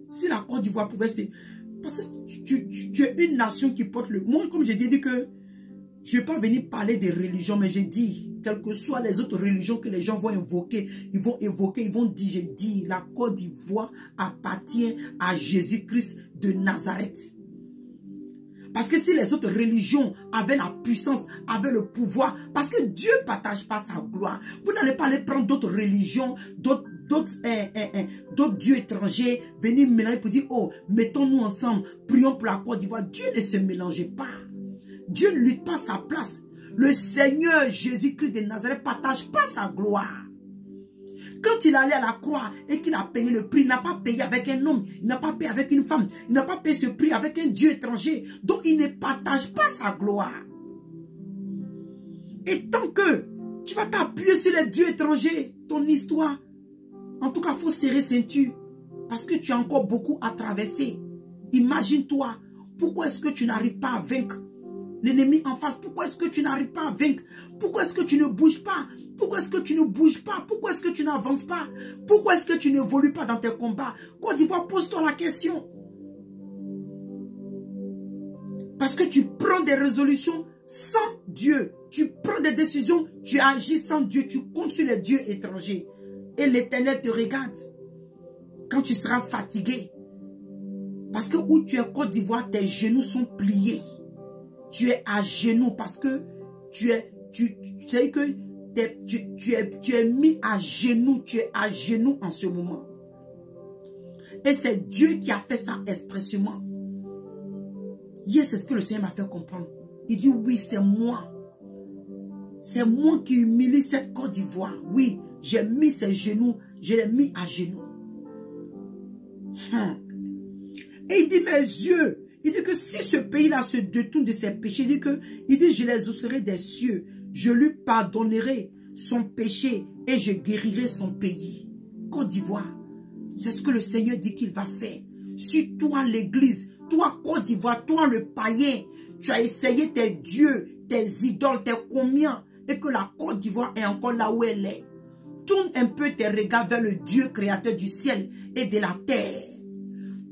si la Côte d'Ivoire pouvait se... Parce que tu es une nation qui porte le... Moi, comme j'ai dit que je ne vais pas venir parler des religions, mais j'ai dit, quelles que soient les autres religions que les gens vont invoquer, ils vont dire, j'ai dit, la Côte d'Ivoire appartient à Jésus-Christ de Nazareth. Parce que si les autres religions avaient la puissance, avaient le pouvoir, parce que Dieu ne partage pas sa gloire, vous n'allez pas aller prendre d'autres religions, d'autres dieux étrangers, venir mélanger pour dire, oh, mettons-nous ensemble, prions pour la Côte d'Ivoire. Dieu ne se mélangeait pas. Dieu ne lutte pas sa place. Le Seigneur Jésus-Christ de Nazareth ne partage pas sa gloire. Quand il allait à la croix et qu'il a payé le prix, il n'a pas payé avec un homme, il n'a pas payé avec une femme, il n'a pas payé ce prix avec un Dieu étranger. Donc il ne partage pas sa gloire. Et tant que tu vas t'appuyer sur les dieux étrangers, ton histoire, en tout cas, il faut serrer ceinture. Parce que tu as encore beaucoup à traverser. Imagine-toi, pourquoi est-ce que tu n'arrives pas à vaincre l'ennemi en face? Pourquoi est-ce que tu n'arrives pas à vaincre? Pourquoi est-ce que tu ne bouges pas? Pourquoi est-ce que tu ne bouges pas? Pourquoi est-ce que tu n'avances pas? Pourquoi est-ce que tu n'évolues pas dans tes combats? Côte d'Ivoire, pose-toi la question. Parce que tu prends des résolutions sans Dieu. Tu prends des décisions, tu agis sans Dieu. Tu comptes sur les dieux étrangers. Et l'Éternel te regarde. Quand tu seras fatigué. Parce que où tu es Côte d'Ivoire, tes genoux sont pliés. Tu es à genoux parce que tu es mis à genoux. Tu es à genoux en ce moment. Et c'est Dieu qui a fait ça expressément. Hier, c'est ce que le Seigneur m'a fait comprendre. Il dit, oui, c'est moi. C'est moi qui humilie cette Côte d'Ivoire. Oui, j'ai mis ses genoux. Je l'ai mis à genoux. Et il dit, mes yeux. Il dit que si ce pays-là se détourne de ses péchés, il dit, je les osserai des cieux. Je lui pardonnerai son péché et je guérirai son pays. Côte d'Ivoire, c'est ce que le Seigneur dit qu'il va faire. Si toi, l'église, toi, Côte d'Ivoire, toi, le païen, tu as essayé tes dieux, tes idoles, tes combien, et que la Côte d'Ivoire est encore là où elle est. Tourne un peu tes regards vers le Dieu créateur du ciel et de la terre.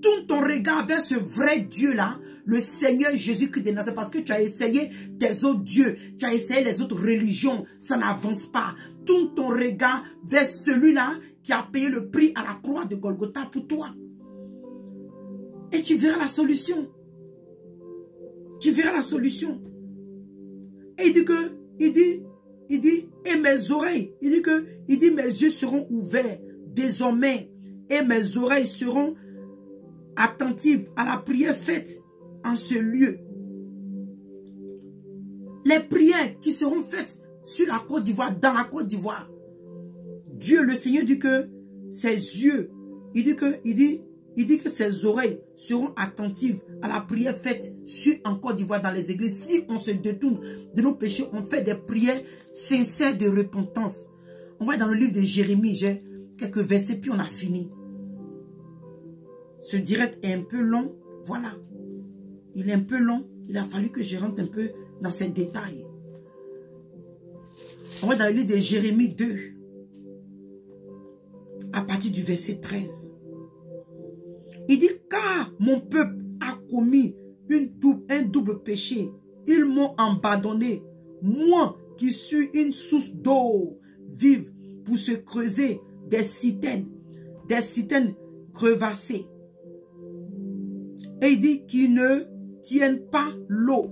Tourne ton regard vers ce vrai Dieu-là, le Seigneur Jésus-Christ de Nazareth, parce que tu as essayé tes autres dieux, tu as essayé les autres religions, ça n'avance pas. Tourne ton regard vers celui-là qui a payé le prix à la croix de Golgotha pour toi. Et tu verras la solution. Tu verras la solution. Et il dit, et mes oreilles, il dit, mes yeux seront ouverts désormais, et mes oreilles seront attentives à la prière faite en ce lieu. Les prières qui seront faites sur la Côte d'Ivoire, dans la Côte d'Ivoire. Dieu, le Seigneur dit que ses yeux, il dit que ses oreilles seront attentives à la prière faite sur en Côte d'Ivoire dans les églises. Si on se détourne de nos péchés, on fait des prières sincères de repentance. On va dans le livre de Jérémie, j'ai quelques versets, puis on a fini. Ce direct est un peu long, voilà. Il est un peu long, il a fallu que je rentre un peu dans ces détails. On va dans le livre de Jérémie 2, à partir du verset 13. Il dit, car mon peuple a commis un double péché. Ils m'ont abandonné, moi qui suis une source d'eau vive pour se creuser des citernes crevassées. Et il dit qu'ils ne tiennent pas l'eau.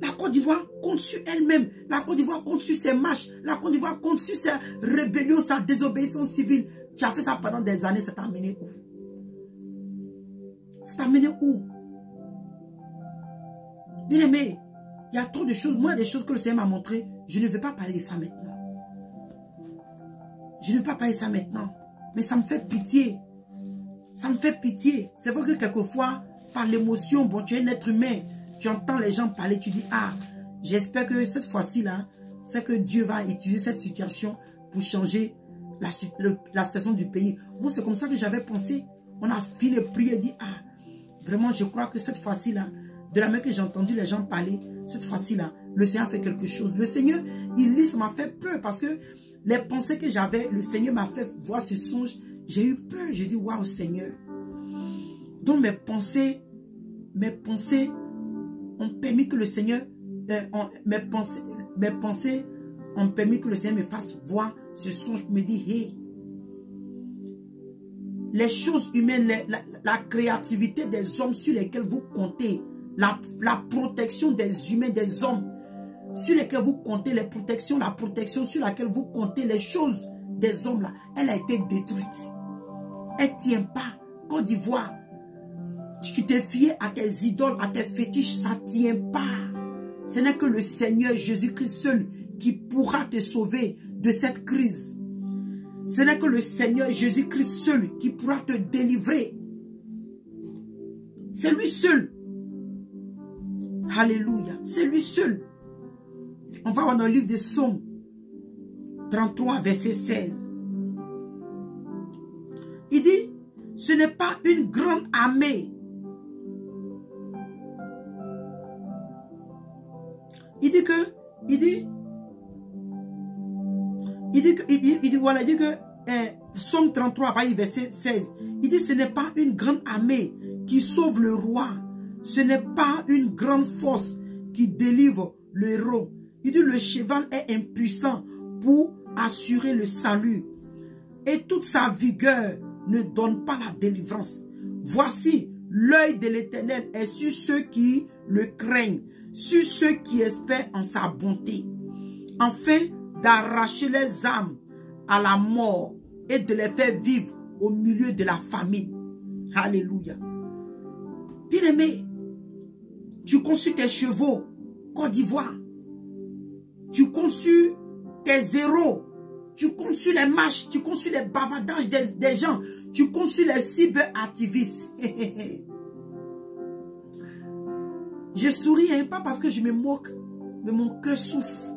La Côte d'Ivoire compte sur elle-même. La Côte d'Ivoire compte sur ses marches. La Côte d'Ivoire compte sur sa rébellion, sa désobéissance civile. Tu as fait ça pendant des années, ça t'a amené où? Ça t'a amené où? Bien aimé, il y a trop de choses. Moi, des choses que le Seigneur m'a montrées, je ne vais pas parler de ça maintenant. Je ne vais pas parler de ça maintenant. Mais ça me fait pitié. Ça me fait pitié. C'est vrai que quelquefois, par l'émotion, bon, tu es un être humain. Tu entends les gens parler, tu dis, ah, j'espère que cette fois-ci, là, c'est que Dieu va utiliser cette situation pour changer la situation du pays. Moi, c'est comme ça que j'avais pensé. On a fini de prier et dit, ah, vraiment, je crois que cette fois-ci, là, de la main que j'ai entendu les gens parler, cette fois-ci, là, le Seigneur fait quelque chose. Le Seigneur, il lit, ça m'a fait peur parce que les pensées que j'avais, le Seigneur m'a fait voir ce songe. J'ai eu peur. J'ai dit, waouh Seigneur. Donc mes pensées ont permis que le Seigneur, mes pensées ont permis que le Seigneur me fasse voir ce songe. Me dit, hey, les choses humaines, la créativité des hommes sur lesquels vous comptez, la protection des humains, des hommes, sur lesquels vous comptez, la protection sur laquelle vous comptez, les choses des hommes là, elle a été détruite. Elle ne tient pas. Côte d'Ivoire, tu t'es fié à tes idoles, à tes fétiches, ça ne tient pas. Ce n'est que le Seigneur Jésus-Christ seul qui pourra te sauver de cette crise. Ce n'est que le Seigneur Jésus-Christ seul qui pourra te délivrer. C'est lui seul. Alléluia. C'est lui seul. On va voir dans le livre de Psaume 33, verset 16. Il dit, ce n'est pas une grande armée. Il dit que Psaume 33, verset 16, il dit, ce n'est pas une grande armée qui sauve le roi. Ce n'est pas une grande force qui délivre le héros. Il dit, le cheval est impuissant pour assurer le salut. Et toute sa vigueur ne donne pas la délivrance. Voici, l'œil de l'Éternel est sur ceux qui le craignent, sur ceux qui espèrent en sa bonté, afin d'arracher les âmes à la mort et de les faire vivre au milieu de la famine. Alléluia. Bien-aimé, tu conçus tes chevaux, Côte d'Ivoire. Tu conçus tes héros. Tu conçus les marches, tu conçus les bavardages des gens. Tu conçus les cyberactivistes. Je souris, hein, pas parce que je me moque, mais mon cœur souffre.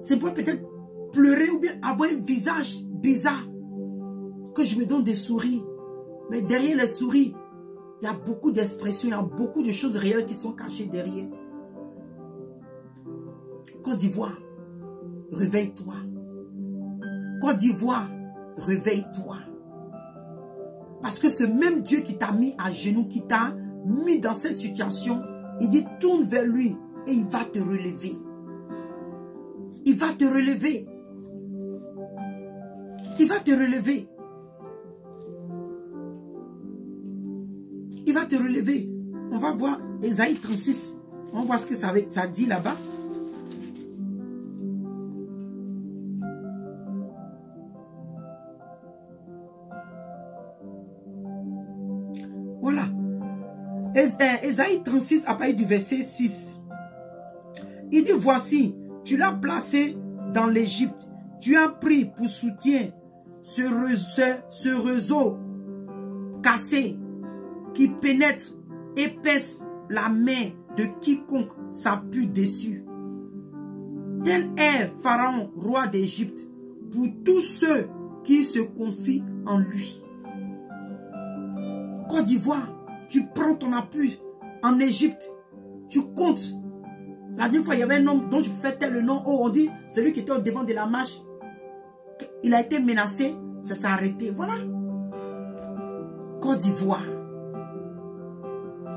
C'est pour peut-être pleurer ou bien avoir un visage bizarre que je me donne des souris. Mais derrière les souris, il y a beaucoup d'expressions, il y a beaucoup de choses réelles qui sont cachées derrière. Côte d'Ivoire, réveille-toi. Côte d'Ivoire, réveille-toi. Parce que ce même Dieu qui t'a mis à genoux, qui t'a mis dans cette situation, il dit tourne vers lui et il va te relever. Il va te relever. Il va te relever. Il va te relever. On va voir Ésaïe 36. On va voir ce que ça dit là-bas. Voilà. Ésaïe 36 à partir du verset 6. Il dit, voici, tu l'as placé dans l'Égypte. Tu as pris pour soutien ce réseau cassé qui pénètre et pèse la main de quiconque s'appuie dessus. Tel est Pharaon, roi d'Égypte, pour tous ceux qui se confient en lui. Côte d'Ivoire, tu prends ton appui en Égypte, tu comptes. La dernière fois, il y avait un homme dont je fais tel le nom. Oh, on dit, c'est lui qui était au devant de la marche. Il a été menacé, ça s'est arrêté. Voilà. Côte d'Ivoire.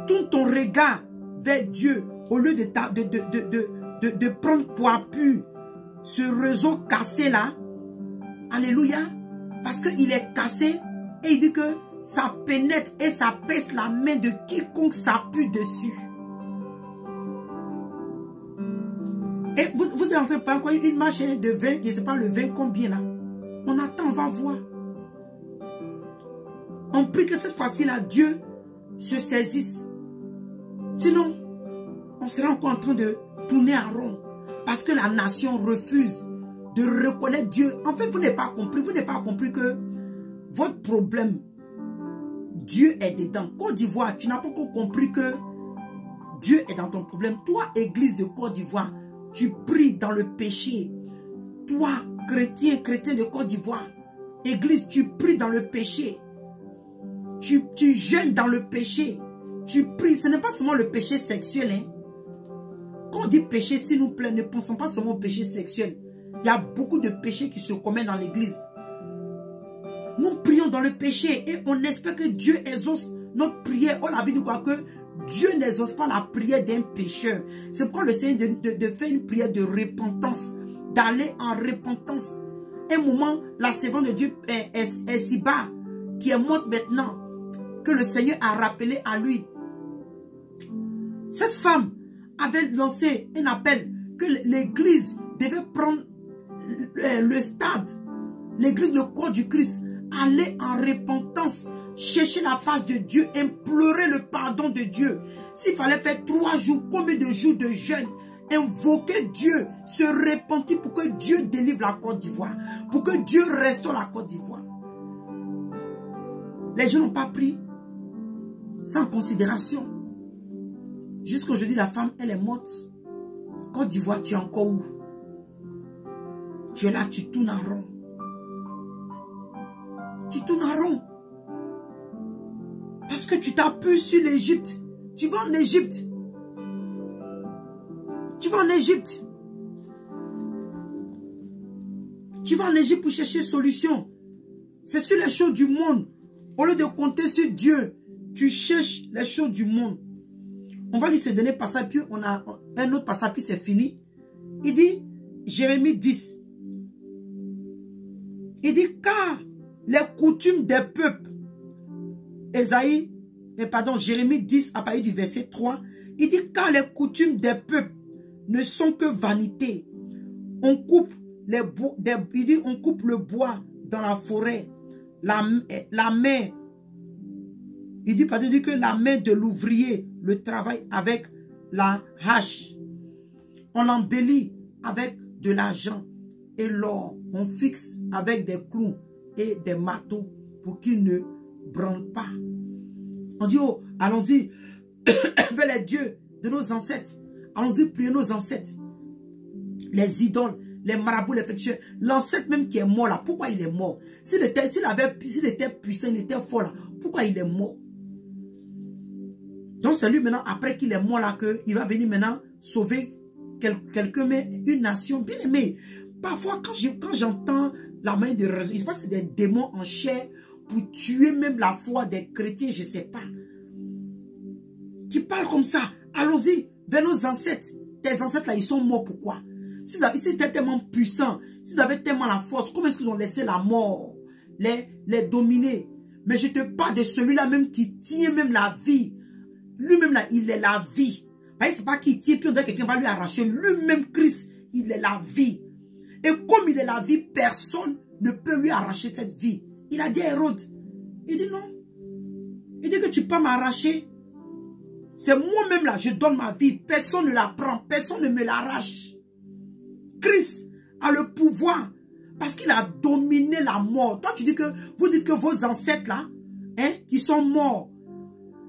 Tourne ton regard vers Dieu au lieu de prendre pour appui ce réseau cassé là. Alléluia. Parce qu'il est cassé et il dit que ça pénètre et ça pèse la main de quiconque s'appuie dessus. Et vous êtes en train de prendre une marche de vin, je ne sais pas le vin combien là. On attend, on va voir. On prie que cette fois-ci là, Dieu se saisisse. Sinon, on sera encore en train de tourner en rond. Parce que la nation refuse de reconnaître Dieu. En fait, vous n'avez pas compris. Vous n'avez pas compris que votre problème, Dieu est dedans. Côte d'Ivoire, tu n'as pas encore compris que Dieu est dans ton problème. Toi, église de Côte d'Ivoire, tu pries dans le péché. Toi, chrétien de Côte d'Ivoire, église, tu pries dans le péché. Tu jeûnes dans le péché. Tu pries. Ce n'est pas seulement le péché sexuel. Hein. Quand on dit péché, s'il nous plaît, ne pensons pas seulement au péché sexuel. Il y a beaucoup de péchés qui se commettent dans l'église. Nous prions dans le péché et on espère que Dieu exauce notre prière. On a vu quoi que Dieu n'exauce pas la prière d'un pécheur. C'est pourquoi le Seigneur de faire une prière de repentance, d'aller en repentance. Un moment, la servante de Dieu est si bas, qui est morte maintenant, que le Seigneur a rappelé à lui. Cette femme avait lancé un appel que l'église devait prendre le stade, l'église, le corps du Christ, aller en repentance, chercher la face de Dieu, implorer le pardon de Dieu. S'il fallait faire 3 jours, combien de jours de jeûne, invoquer Dieu, se repentir pour que Dieu délivre la Côte d'Ivoire, pour que Dieu restaure la Côte d'Ivoire. Les gens n'ont pas pris sans considération. Jusqu'aujourd'hui, la femme, elle est morte. Côte d'Ivoire, tu es encore où? Tu es là, tu tournes en rond. Tu tournes en rond. Parce que tu t'appuies sur l'Égypte. Tu vas en Égypte. Tu vas en Égypte. Tu vas en Égypte pour chercher solution. C'est sur les choses du monde. Au lieu de compter sur Dieu, tu cherches les choses du monde. On va lire ce dernier passage, puis on a un autre passage, puis c'est fini. Il dit, Jérémie 10. Il dit, car les coutumes des peuples, Jérémie 10, à partir du verset 3, il dit, car les coutumes des peuples ne sont que vanité. On coupe on coupe le bois dans la forêt. La main, il dit que la main de l'ouvrier le travaille avec la hache. On l'embellit avec de l'argent et l'or. On fixe avec des clous et des marteaux pour qu'il ne branle pas. On dit, oh, allons-y vers les dieux de nos ancêtres. Allons-y prier nos ancêtres. Les idoles, les marabouts, les féticheurs. L'ancêtre même qui est mort là, pourquoi il est mort? S'il était puissant, il était fort là, pourquoi il est mort? Donc c'est lui maintenant, après qu'il est mort là, qu'il va venir maintenant sauver quelqu'un, mais une nation. Bien aimé, parfois quand j'entends la main de raison, il se passe que c'est des démons en chair pour tuer même la foi des chrétiens, je ne sais pas. Qui parlent comme ça. Allons-y vers nos ancêtres. Tes ancêtres là, ils sont morts pourquoi? S'ils étaient tellement puissants, s'ils avaient tellement la force, comment est-ce qu'ils ont laissé la mort les dominer? Mais je te parle de celui-là même qui tient même la vie. Lui-même là, il est la vie. Ce n'est pas qu'il tient, puis on dirait que quelqu'un va lui arracher. Lui-même, Christ, il est la vie. Et comme il est la vie, personne ne peut lui arracher cette vie. Il a dit à Hérode, il dit non. Il dit que tu peux m'arracher. C'est moi-même là, je donne ma vie. Personne ne la prend, personne ne me l'arrache. Christ a le pouvoir parce qu'il a dominé la mort. Toi, vous dites que vos ancêtres là, qui sont morts.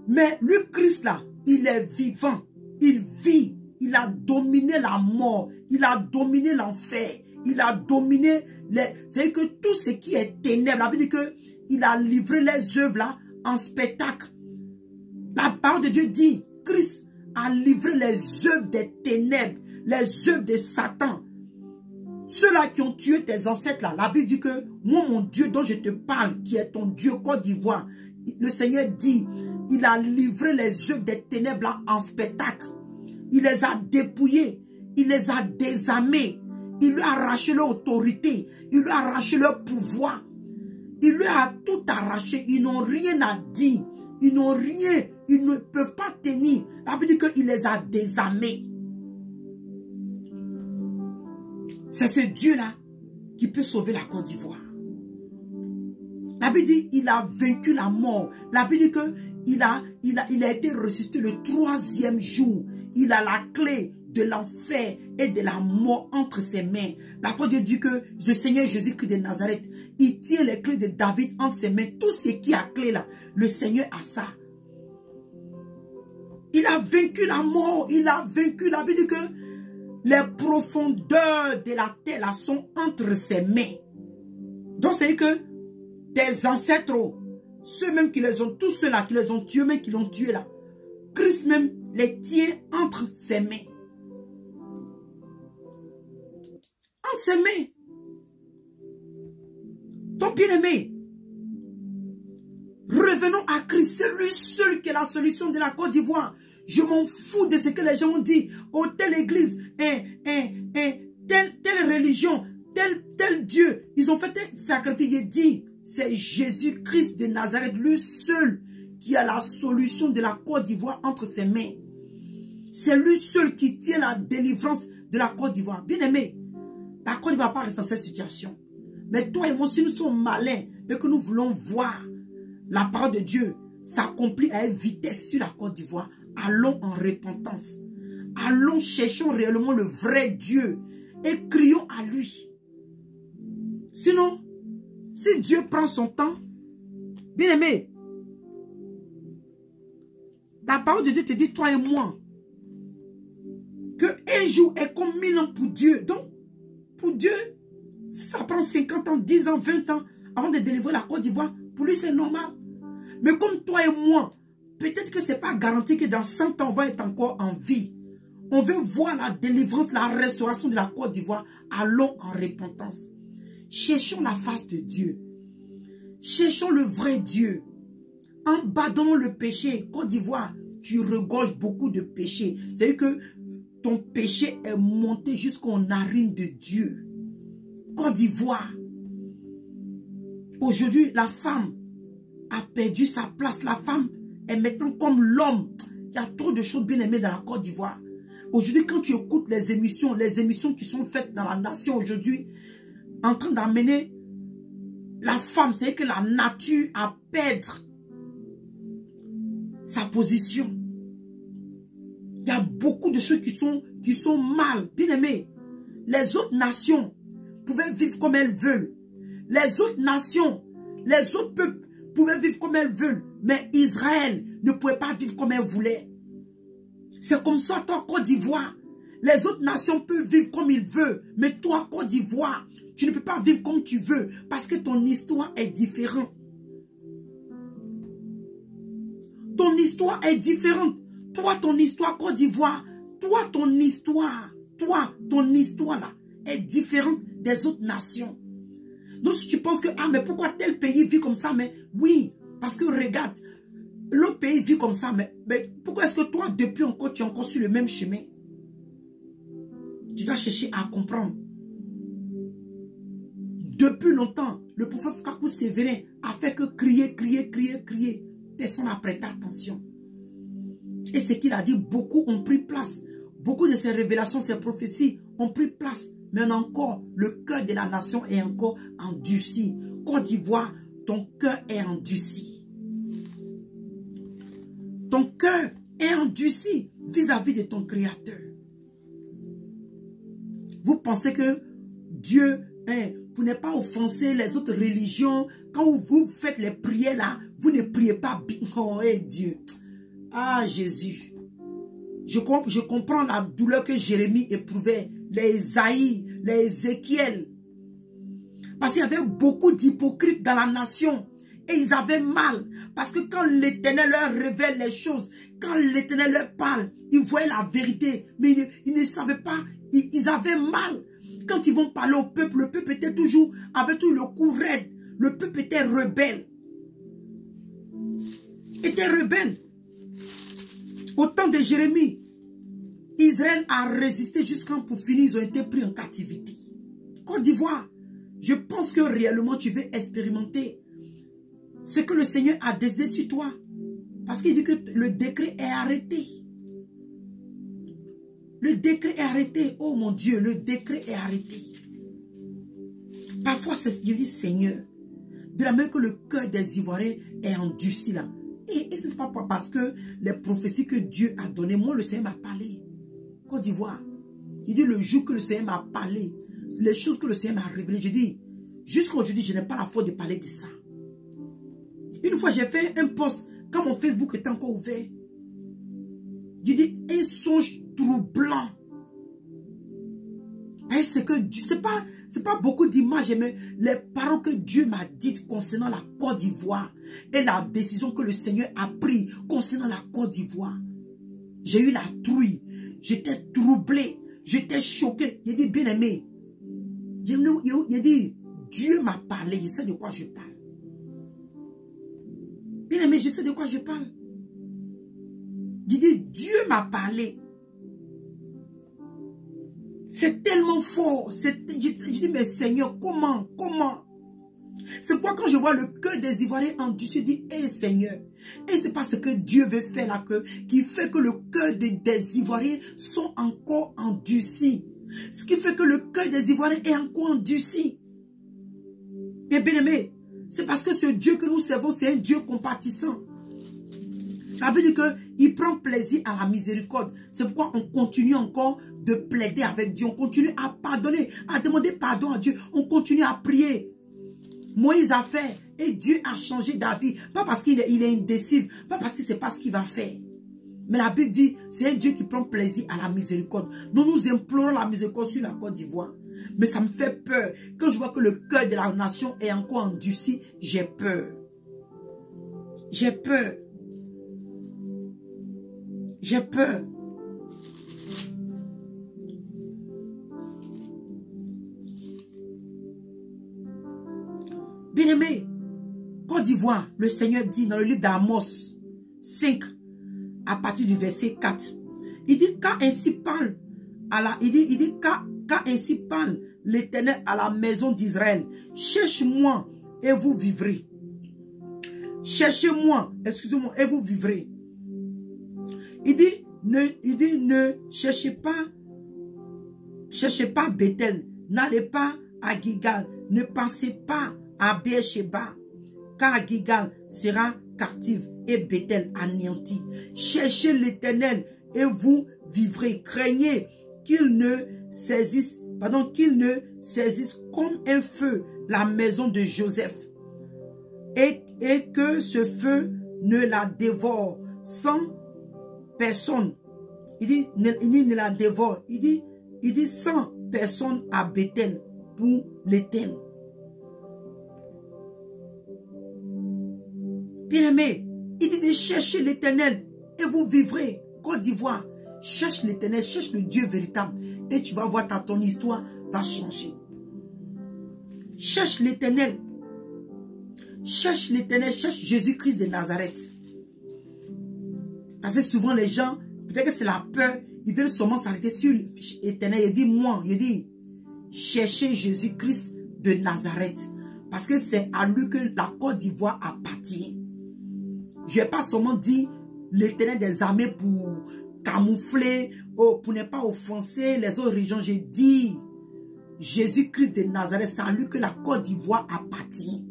Mais lui, Christ là, il est vivant. Il vit. Il a dominé la mort. Il a dominé l'enfer. Il a dominé c'est-à-dire que tout ce qui est ténèbres. La Bible dit qu'il a livré les œuvres là en spectacle. La parole de Dieu dit, Christ a livré les œuvres des ténèbres, les œuvres de Satan. Ceux-là qui ont tué tes ancêtres là, la Bible dit que moi, mon Dieu dont je te parle, qui est ton Dieu Côte d'Ivoire, le Seigneur dit, il a livré les œuvres des ténèbres là en spectacle. Il les a dépouillés, il les a désarmés, il lui a arraché leur autorité, il lui a arraché leur pouvoir. Il lui a tout arraché, ils n'ont rien à dire, ils n'ont rien, ils ne peuvent pas tenir. La Bible dit qu'il les a désarmés. C'est ce Dieu-là qui peut sauver la Côte d'Ivoire. La Bible dit qu'il a vaincu la mort. La Bible dit qu'il a été ressuscité le 3e jour. Il a la clé de l'enfer et de la mort entre ses mains. La parole de Dieu dit que le Seigneur Jésus-Christ de Nazareth, il tient les clés de David entre ses mains. Tout ce qui a clé là, le Seigneur a ça. Il a vaincu la mort. Il a vaincu. La Bible dit que les profondeurs de la terre là, sont entre ses mains. Donc c'est que tes ancêtres, ceux même qui les ont, tous ceux-là qui les ont tués, même qui l'ont tué là, Christ même les tient entre ses mains. entre ses mains. Donc, bien-aimé, revenons à Christ. C'est lui seul qui est la solution de la Côte d'Ivoire. Je m'en fous de ce que les gens ont dit. Oh, telle église, telle religion, tel Dieu. Ils ont fait un sacrifice. Il dit, c'est Jésus-Christ de Nazareth, lui seul qui a la solution de la Côte d'Ivoire entre ses mains. C'est lui seul qui tient la délivrance de la Côte d'Ivoire. Bien-aimé, la Côte d'Ivoire ne va pas rester dans cette situation. Mais toi et moi, si nous sommes malins et que nous voulons voir la parole de Dieu s'accomplir à une vitesse sur la Côte d'Ivoire, allons en repentance. Allons, cherchons réellement le vrai Dieu et crions à lui. Sinon, si Dieu prend son temps, bien aimé, la parole de Dieu te dit, toi et moi, que un jour est comme 1000 ans pour Dieu. Donc, pour Dieu, ça prend 50 ans, 10 ans, 20 ans avant de délivrer la Côte d'Ivoire. Pour lui, c'est normal. Mais comme toi et moi, peut-être que ce n'est pas garanti que dans 100 ans, on va être encore en vie. On veut voir la délivrance, la restauration de la Côte d'Ivoire. Allons en repentance. Cherchons la face de Dieu. Cherchons le vrai Dieu. Abandonnons le péché. Côte d'Ivoire, tu regorges beaucoup de péchés. C'est-à-dire que ton péché est monté jusqu'aux narines de Dieu. Côte d'Ivoire. Aujourd'hui, la femme a perdu sa place. La femme est maintenant comme l'homme. Il y a trop de choses bien aimées dans la Côte d'Ivoire. Aujourd'hui, quand tu écoutes les émissions qui sont faites dans la nation aujourd'hui, en train d'amener la femme, c'est que la nature a perdre sa position. Il y a beaucoup de choses qui sont mal. Bien aimées, les autres nations pouvaient vivre comme elles veulent. Les autres nations, les autres peuples pouvaient vivre comme elles veulent. Mais Israël ne pouvait pas vivre comme elle voulait. C'est comme ça, toi, Côte d'Ivoire. Les autres nations peuvent vivre comme ils veulent. Mais toi, Côte d'Ivoire, tu ne peux pas vivre comme tu veux. Parce que ton histoire est différente. Ton histoire est différente. Toi, ton histoire, Côte d'Ivoire. Toi, ton histoire là, est différente des autres nations. Donc, si tu penses que, ah, mais pourquoi tel pays vit comme ça? Mais oui, parce que regarde, l'autre pays vit comme ça, mais pourquoi est-ce que toi, depuis encore, tu es encore sur le même chemin? Tu dois chercher à comprendre. Depuis longtemps, le prophète Kakou Sévérin a fait que crier. Personne n'a prêté attention. Et ce qu'il a dit, beaucoup ont pris place. Beaucoup de ces révélations, ces prophéties ont pris place. Mais encore, le cœur de la nation est encore endurci. Côte d'Ivoire, ton cœur est endurci. Ton cœur est endurci vis-à-vis de ton Créateur. Vous pensez que Dieu, pour ne pas offenser les autres religions, quand vous faites les prières là, vous ne priez pas bien. Oh, Dieu. Ah, Jésus. Je comprends la douleur que Jérémie éprouvait, les Isaïe, les Ézéchiel. Parce qu'il y avait beaucoup d'hypocrites dans la nation. Et ils avaient mal. Parce que quand l'Éternel leur révèle les choses, quand l'Éternel leur parle, ils voyaient la vérité. Mais ils ne savaient pas. Ils avaient mal. Quand ils vont parler au peuple, le peuple était toujours, avait tout le cou raide. Le peuple était rebelle. Au temps de Jérémie, Israël a résisté jusqu'en pour finir, ils ont été pris en captivité. Côte d'Ivoire, je pense que réellement tu veux expérimenter ce que le Seigneur a décidé sur toi. Parce qu'il dit que le décret est arrêté. Le décret est arrêté. Oh mon Dieu, le décret est arrêté. Parfois, c'est ce qu'il dit, Seigneur. De la même que le cœur des Ivoiriens est endurci là. Et ce n'est pas parce que les prophéties que Dieu a données, moi le Seigneur m'a parlé. Côte d'Ivoire. Il dit le jour que le Seigneur m'a parlé, les choses que le Seigneur m'a révélées, je dis, jusqu'à aujourd'hui, je n'ai pas la force de parler de ça. Une fois, j'ai fait un post, quand mon Facebook était encore ouvert. Je dis, un songe troublant. Parce que c'est pas beaucoup d'images, mais les paroles que Dieu m'a dites concernant la Côte d'Ivoire et la décision que le Seigneur a prise concernant la Côte d'Ivoire. J'ai eu la trouille, j'étais troublé, j'étais choqué. J'ai dit, bien aimé, J'ai dit, Dieu m'a parlé, je sais de quoi je parle. Bien aimé, je sais de quoi je parle. J'ai dit, Dieu m'a parlé. C'est tellement fort. Je dis, mais Seigneur, comment? C'est pourquoi quand je vois le cœur des Ivoiriens endurci, je dis, hé Seigneur. Et c'est pas ce que Dieu veut faire là, qui fait que le cœur des Ivoiriens sont encore endurcis. Ce qui fait que le cœur des Ivoiriens est encore endurci. Et bien aimé, c'est parce que ce Dieu que nous servons, c'est un Dieu compatissant. La Bible dit qu'il prend plaisir à la miséricorde. C'est pourquoi on continue encore de plaider avec Dieu. On continue à pardonner, à demander pardon à Dieu. On continue à prier. Moïse a fait et Dieu a changé d'avis. Pas parce qu'il est indécis, pas parce qu'il ne sait pas ce qu'il va faire. Mais la Bible dit, c'est un Dieu qui prend plaisir à la miséricorde. Nous implorons la miséricorde sur la Côte d'Ivoire. Mais ça me fait peur. Quand je vois que le cœur de la nation est encore endurci, j'ai peur. J'ai peur. J'ai peur. Bien-aimé, Côte d'Ivoire, le Seigneur dit dans le livre d'Amos 5, à partir du verset 4, il dit, car ainsi parle ainsi parle l'Éternel à la maison d'Israël. Cherche-moi et vous vivrez. Cherchez-moi, excusez-moi, et vous vivrez. Il dit, ne cherchez pas Bethel, n'allez pas à Gilgal, ne pensez pas à Beersheba, car Gilgal sera captive et Bethel anéanti. Cherchez l'Éternel et vous vivrez. Craignez qu'il ne saisisse comme un feu la maison de Joseph et que ce feu ne la dévore sans personne. Il dit, ne la dévore. Il dit 100 personnes à Bethel pour l'Éternel. Bien-aimé, il dit de chercher l'Éternel et vous vivrez. Côte d'Ivoire, cherche l'Éternel, cherche le Dieu véritable et tu vas voir ton histoire va changer. Cherche l'Éternel. Cherche l'Éternel, cherche Jésus-Christ de Nazareth. Parce que souvent les gens, peut-être que c'est la peur, ils veulent seulement s'arrêter sur l'Éternel. Il dit, cherchez Jésus-Christ de Nazareth. Parce que c'est à lui que la Côte d'Ivoire appartient. Je n'ai pas seulement dit l'Éternel des armées pour camoufler, pour ne pas offenser les autres régions. J'ai dit Jésus-Christ de Nazareth, c'est à lui que la Côte d'Ivoire appartient.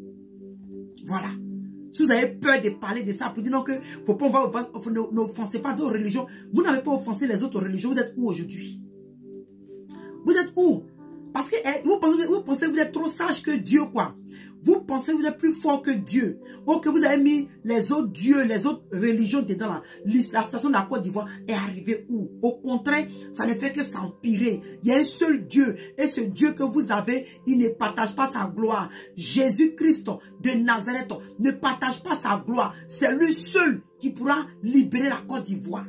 Voilà. Si vous avez peur de parler de ça, pour dire non que faut pas, n'offensez pas d'autres religions. Vous n'avez pas offensé les autres religions. Vous êtes où aujourd'hui? Vous êtes où? Parce que vous pensez que vous êtes trop sage que Dieu, quoi. Vous pensez que vous êtes plus fort que Dieu. Ou que vous avez mis les autres dieux, les autres religions dedans. La situation de la Côte d'Ivoire est arrivée où? Au contraire, ça ne fait que s'empirer. Il y a un seul Dieu. Et ce Dieu que vous avez, il ne partage pas sa gloire. Jésus-Christ de Nazareth ne partage pas sa gloire. C'est lui seul qui pourra libérer la Côte d'Ivoire.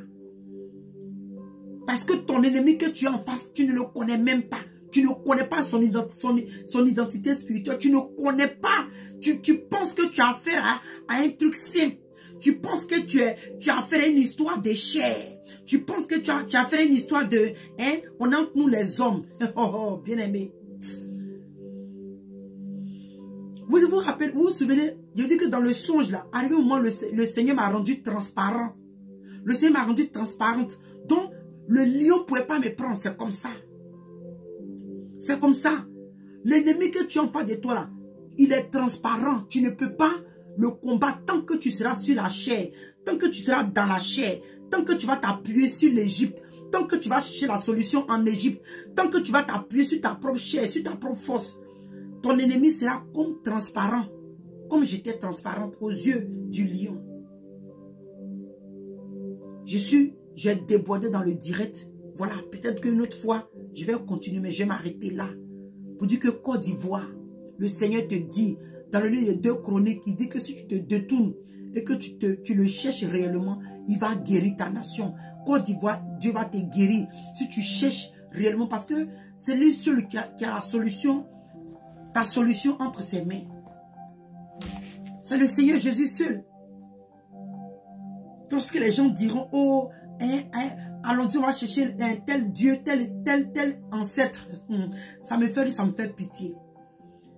Parce que ton ennemi que tu as en face, tu ne le connais même pas. Tu ne connais pas son identité spirituelle. Tu ne connais pas. Tu penses que tu as affaire à un truc simple. Tu penses que tu as affaire à une histoire de chair. Tu penses que tu as affaire à une histoire de... on est entre nous les hommes. Oh, bien aimé. Vous vous rappelez, vous vous souvenez, je dis que dans le songe là, arrivé au moment, le Seigneur m'a rendu transparent. Le Seigneur m'a rendu transparente. Donc, le lion ne pouvait pas me prendre. C'est comme ça. C'est comme ça. L'ennemi que tu as en face de toi là, il est transparent. Tu ne peux pas le combattre tant que tu seras sur la chair. Tant que tu seras dans la chair. Tant que tu vas t'appuyer sur l'Égypte. Tant que tu vas chercher la solution en Égypte. Tant que tu vas t'appuyer sur ta propre chair, sur ta propre force. Ton ennemi sera comme transparent. Comme j'étais transparente aux yeux du lion. J'ai débordé dans le direct. Voilà, peut-être qu'une autre fois, je vais continuer, mais je vais m'arrêter là. Pour dire que Côte d'Ivoire, le Seigneur te dit, dans le livre de 2 Chroniques, il dit que si tu te détournes et que tu le cherches réellement, il va guérir ta nation. Côte d'Ivoire, Dieu va te guérir si tu cherches réellement, parce que c'est lui seul qui a la solution ta solution entre ses mains. C'est le Seigneur Jésus seul. Lorsque les gens diront, oh, allons-y, on va chercher un tel Dieu, tel ancêtre. Ça me fait pitié.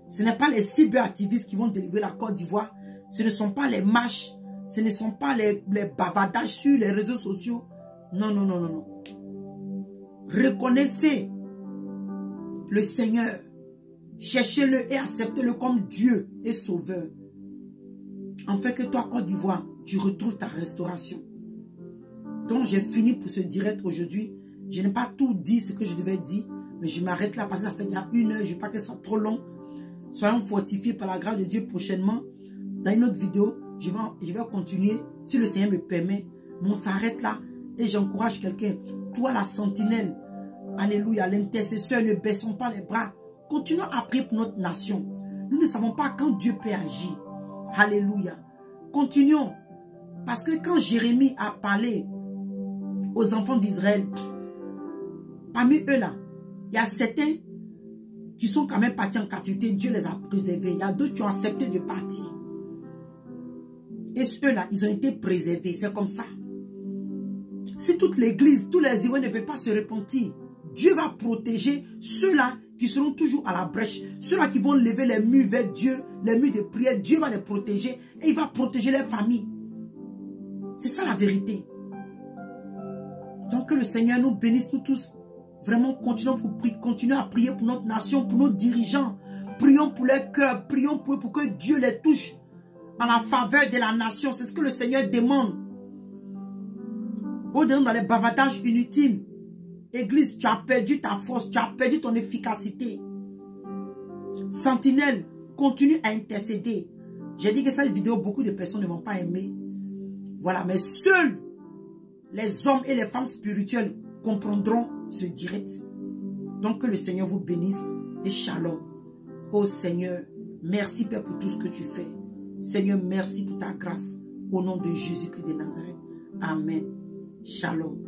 Ce n'est pas les cyberactivistes qui vont délivrer la Côte d'Ivoire. Ce ne sont pas les marches. Ce ne sont pas les bavardages sur les réseaux sociaux. Non, non, non, non, non. Reconnaissez le Seigneur. Cherchez-le et acceptez-le comme Dieu et Sauveur. Afin que toi, Côte d'Ivoire, tu retrouves ta restauration. Donc, j'ai fini pour ce direct aujourd'hui. Je n'ai pas tout dit ce que je devais dire. Mais je m'arrête là parce que ça fait déjà 1 heure. Je ne veux pas que ce soit trop long. Soyons fortifiés par la grâce de Dieu prochainement. Dans une autre vidéo, je vais continuer. Si le Seigneur me permet, on s'arrête là. Et j'encourage quelqu'un. Toi, la sentinelle. Alléluia. L'intercesseur, ne baissons pas les bras. Continuons à prier pour notre nation. Nous ne savons pas quand Dieu peut agir. Alléluia. Continuons. Parce que quand Jérémie a parlé aux enfants d'Israël, parmi eux là, il y a certains qui sont quand même partis en captivité. Dieu les a préservés. Il y a d'autres qui ont accepté de partir. Et ceux là, ils ont été préservés. C'est comme ça. Si toute l'église, tous les Ivoiriens ne veulent pas se repentir, Dieu va protéger ceux-là qui seront toujours à la brèche. Ceux-là qui vont lever les murs vers Dieu, les murs de prière, Dieu va les protéger et il va protéger leurs familles. C'est ça la vérité. Donc que le Seigneur nous bénisse, nous tous. Vraiment, continuons à prier pour notre nation, pour nos dirigeants. Prions pour leur cœur, prions pour eux, pour que Dieu les touche en la faveur de la nation. C'est ce que le Seigneur demande. Au-delà dans les bavardages inutiles. Église, tu as perdu ta force, tu as perdu ton efficacité. Sentinelle, continue à intercéder. J'ai dit que cette vidéo, beaucoup de personnes ne vont pas aimer. Voilà, mais seuls les hommes et les femmes spirituelles comprendront ce direct. Donc que le Seigneur vous bénisse et shalom. Oh Seigneur, merci Père pour tout ce que tu fais. Seigneur, merci pour ta grâce. Au nom de Jésus-Christ de Nazareth. Amen. Shalom.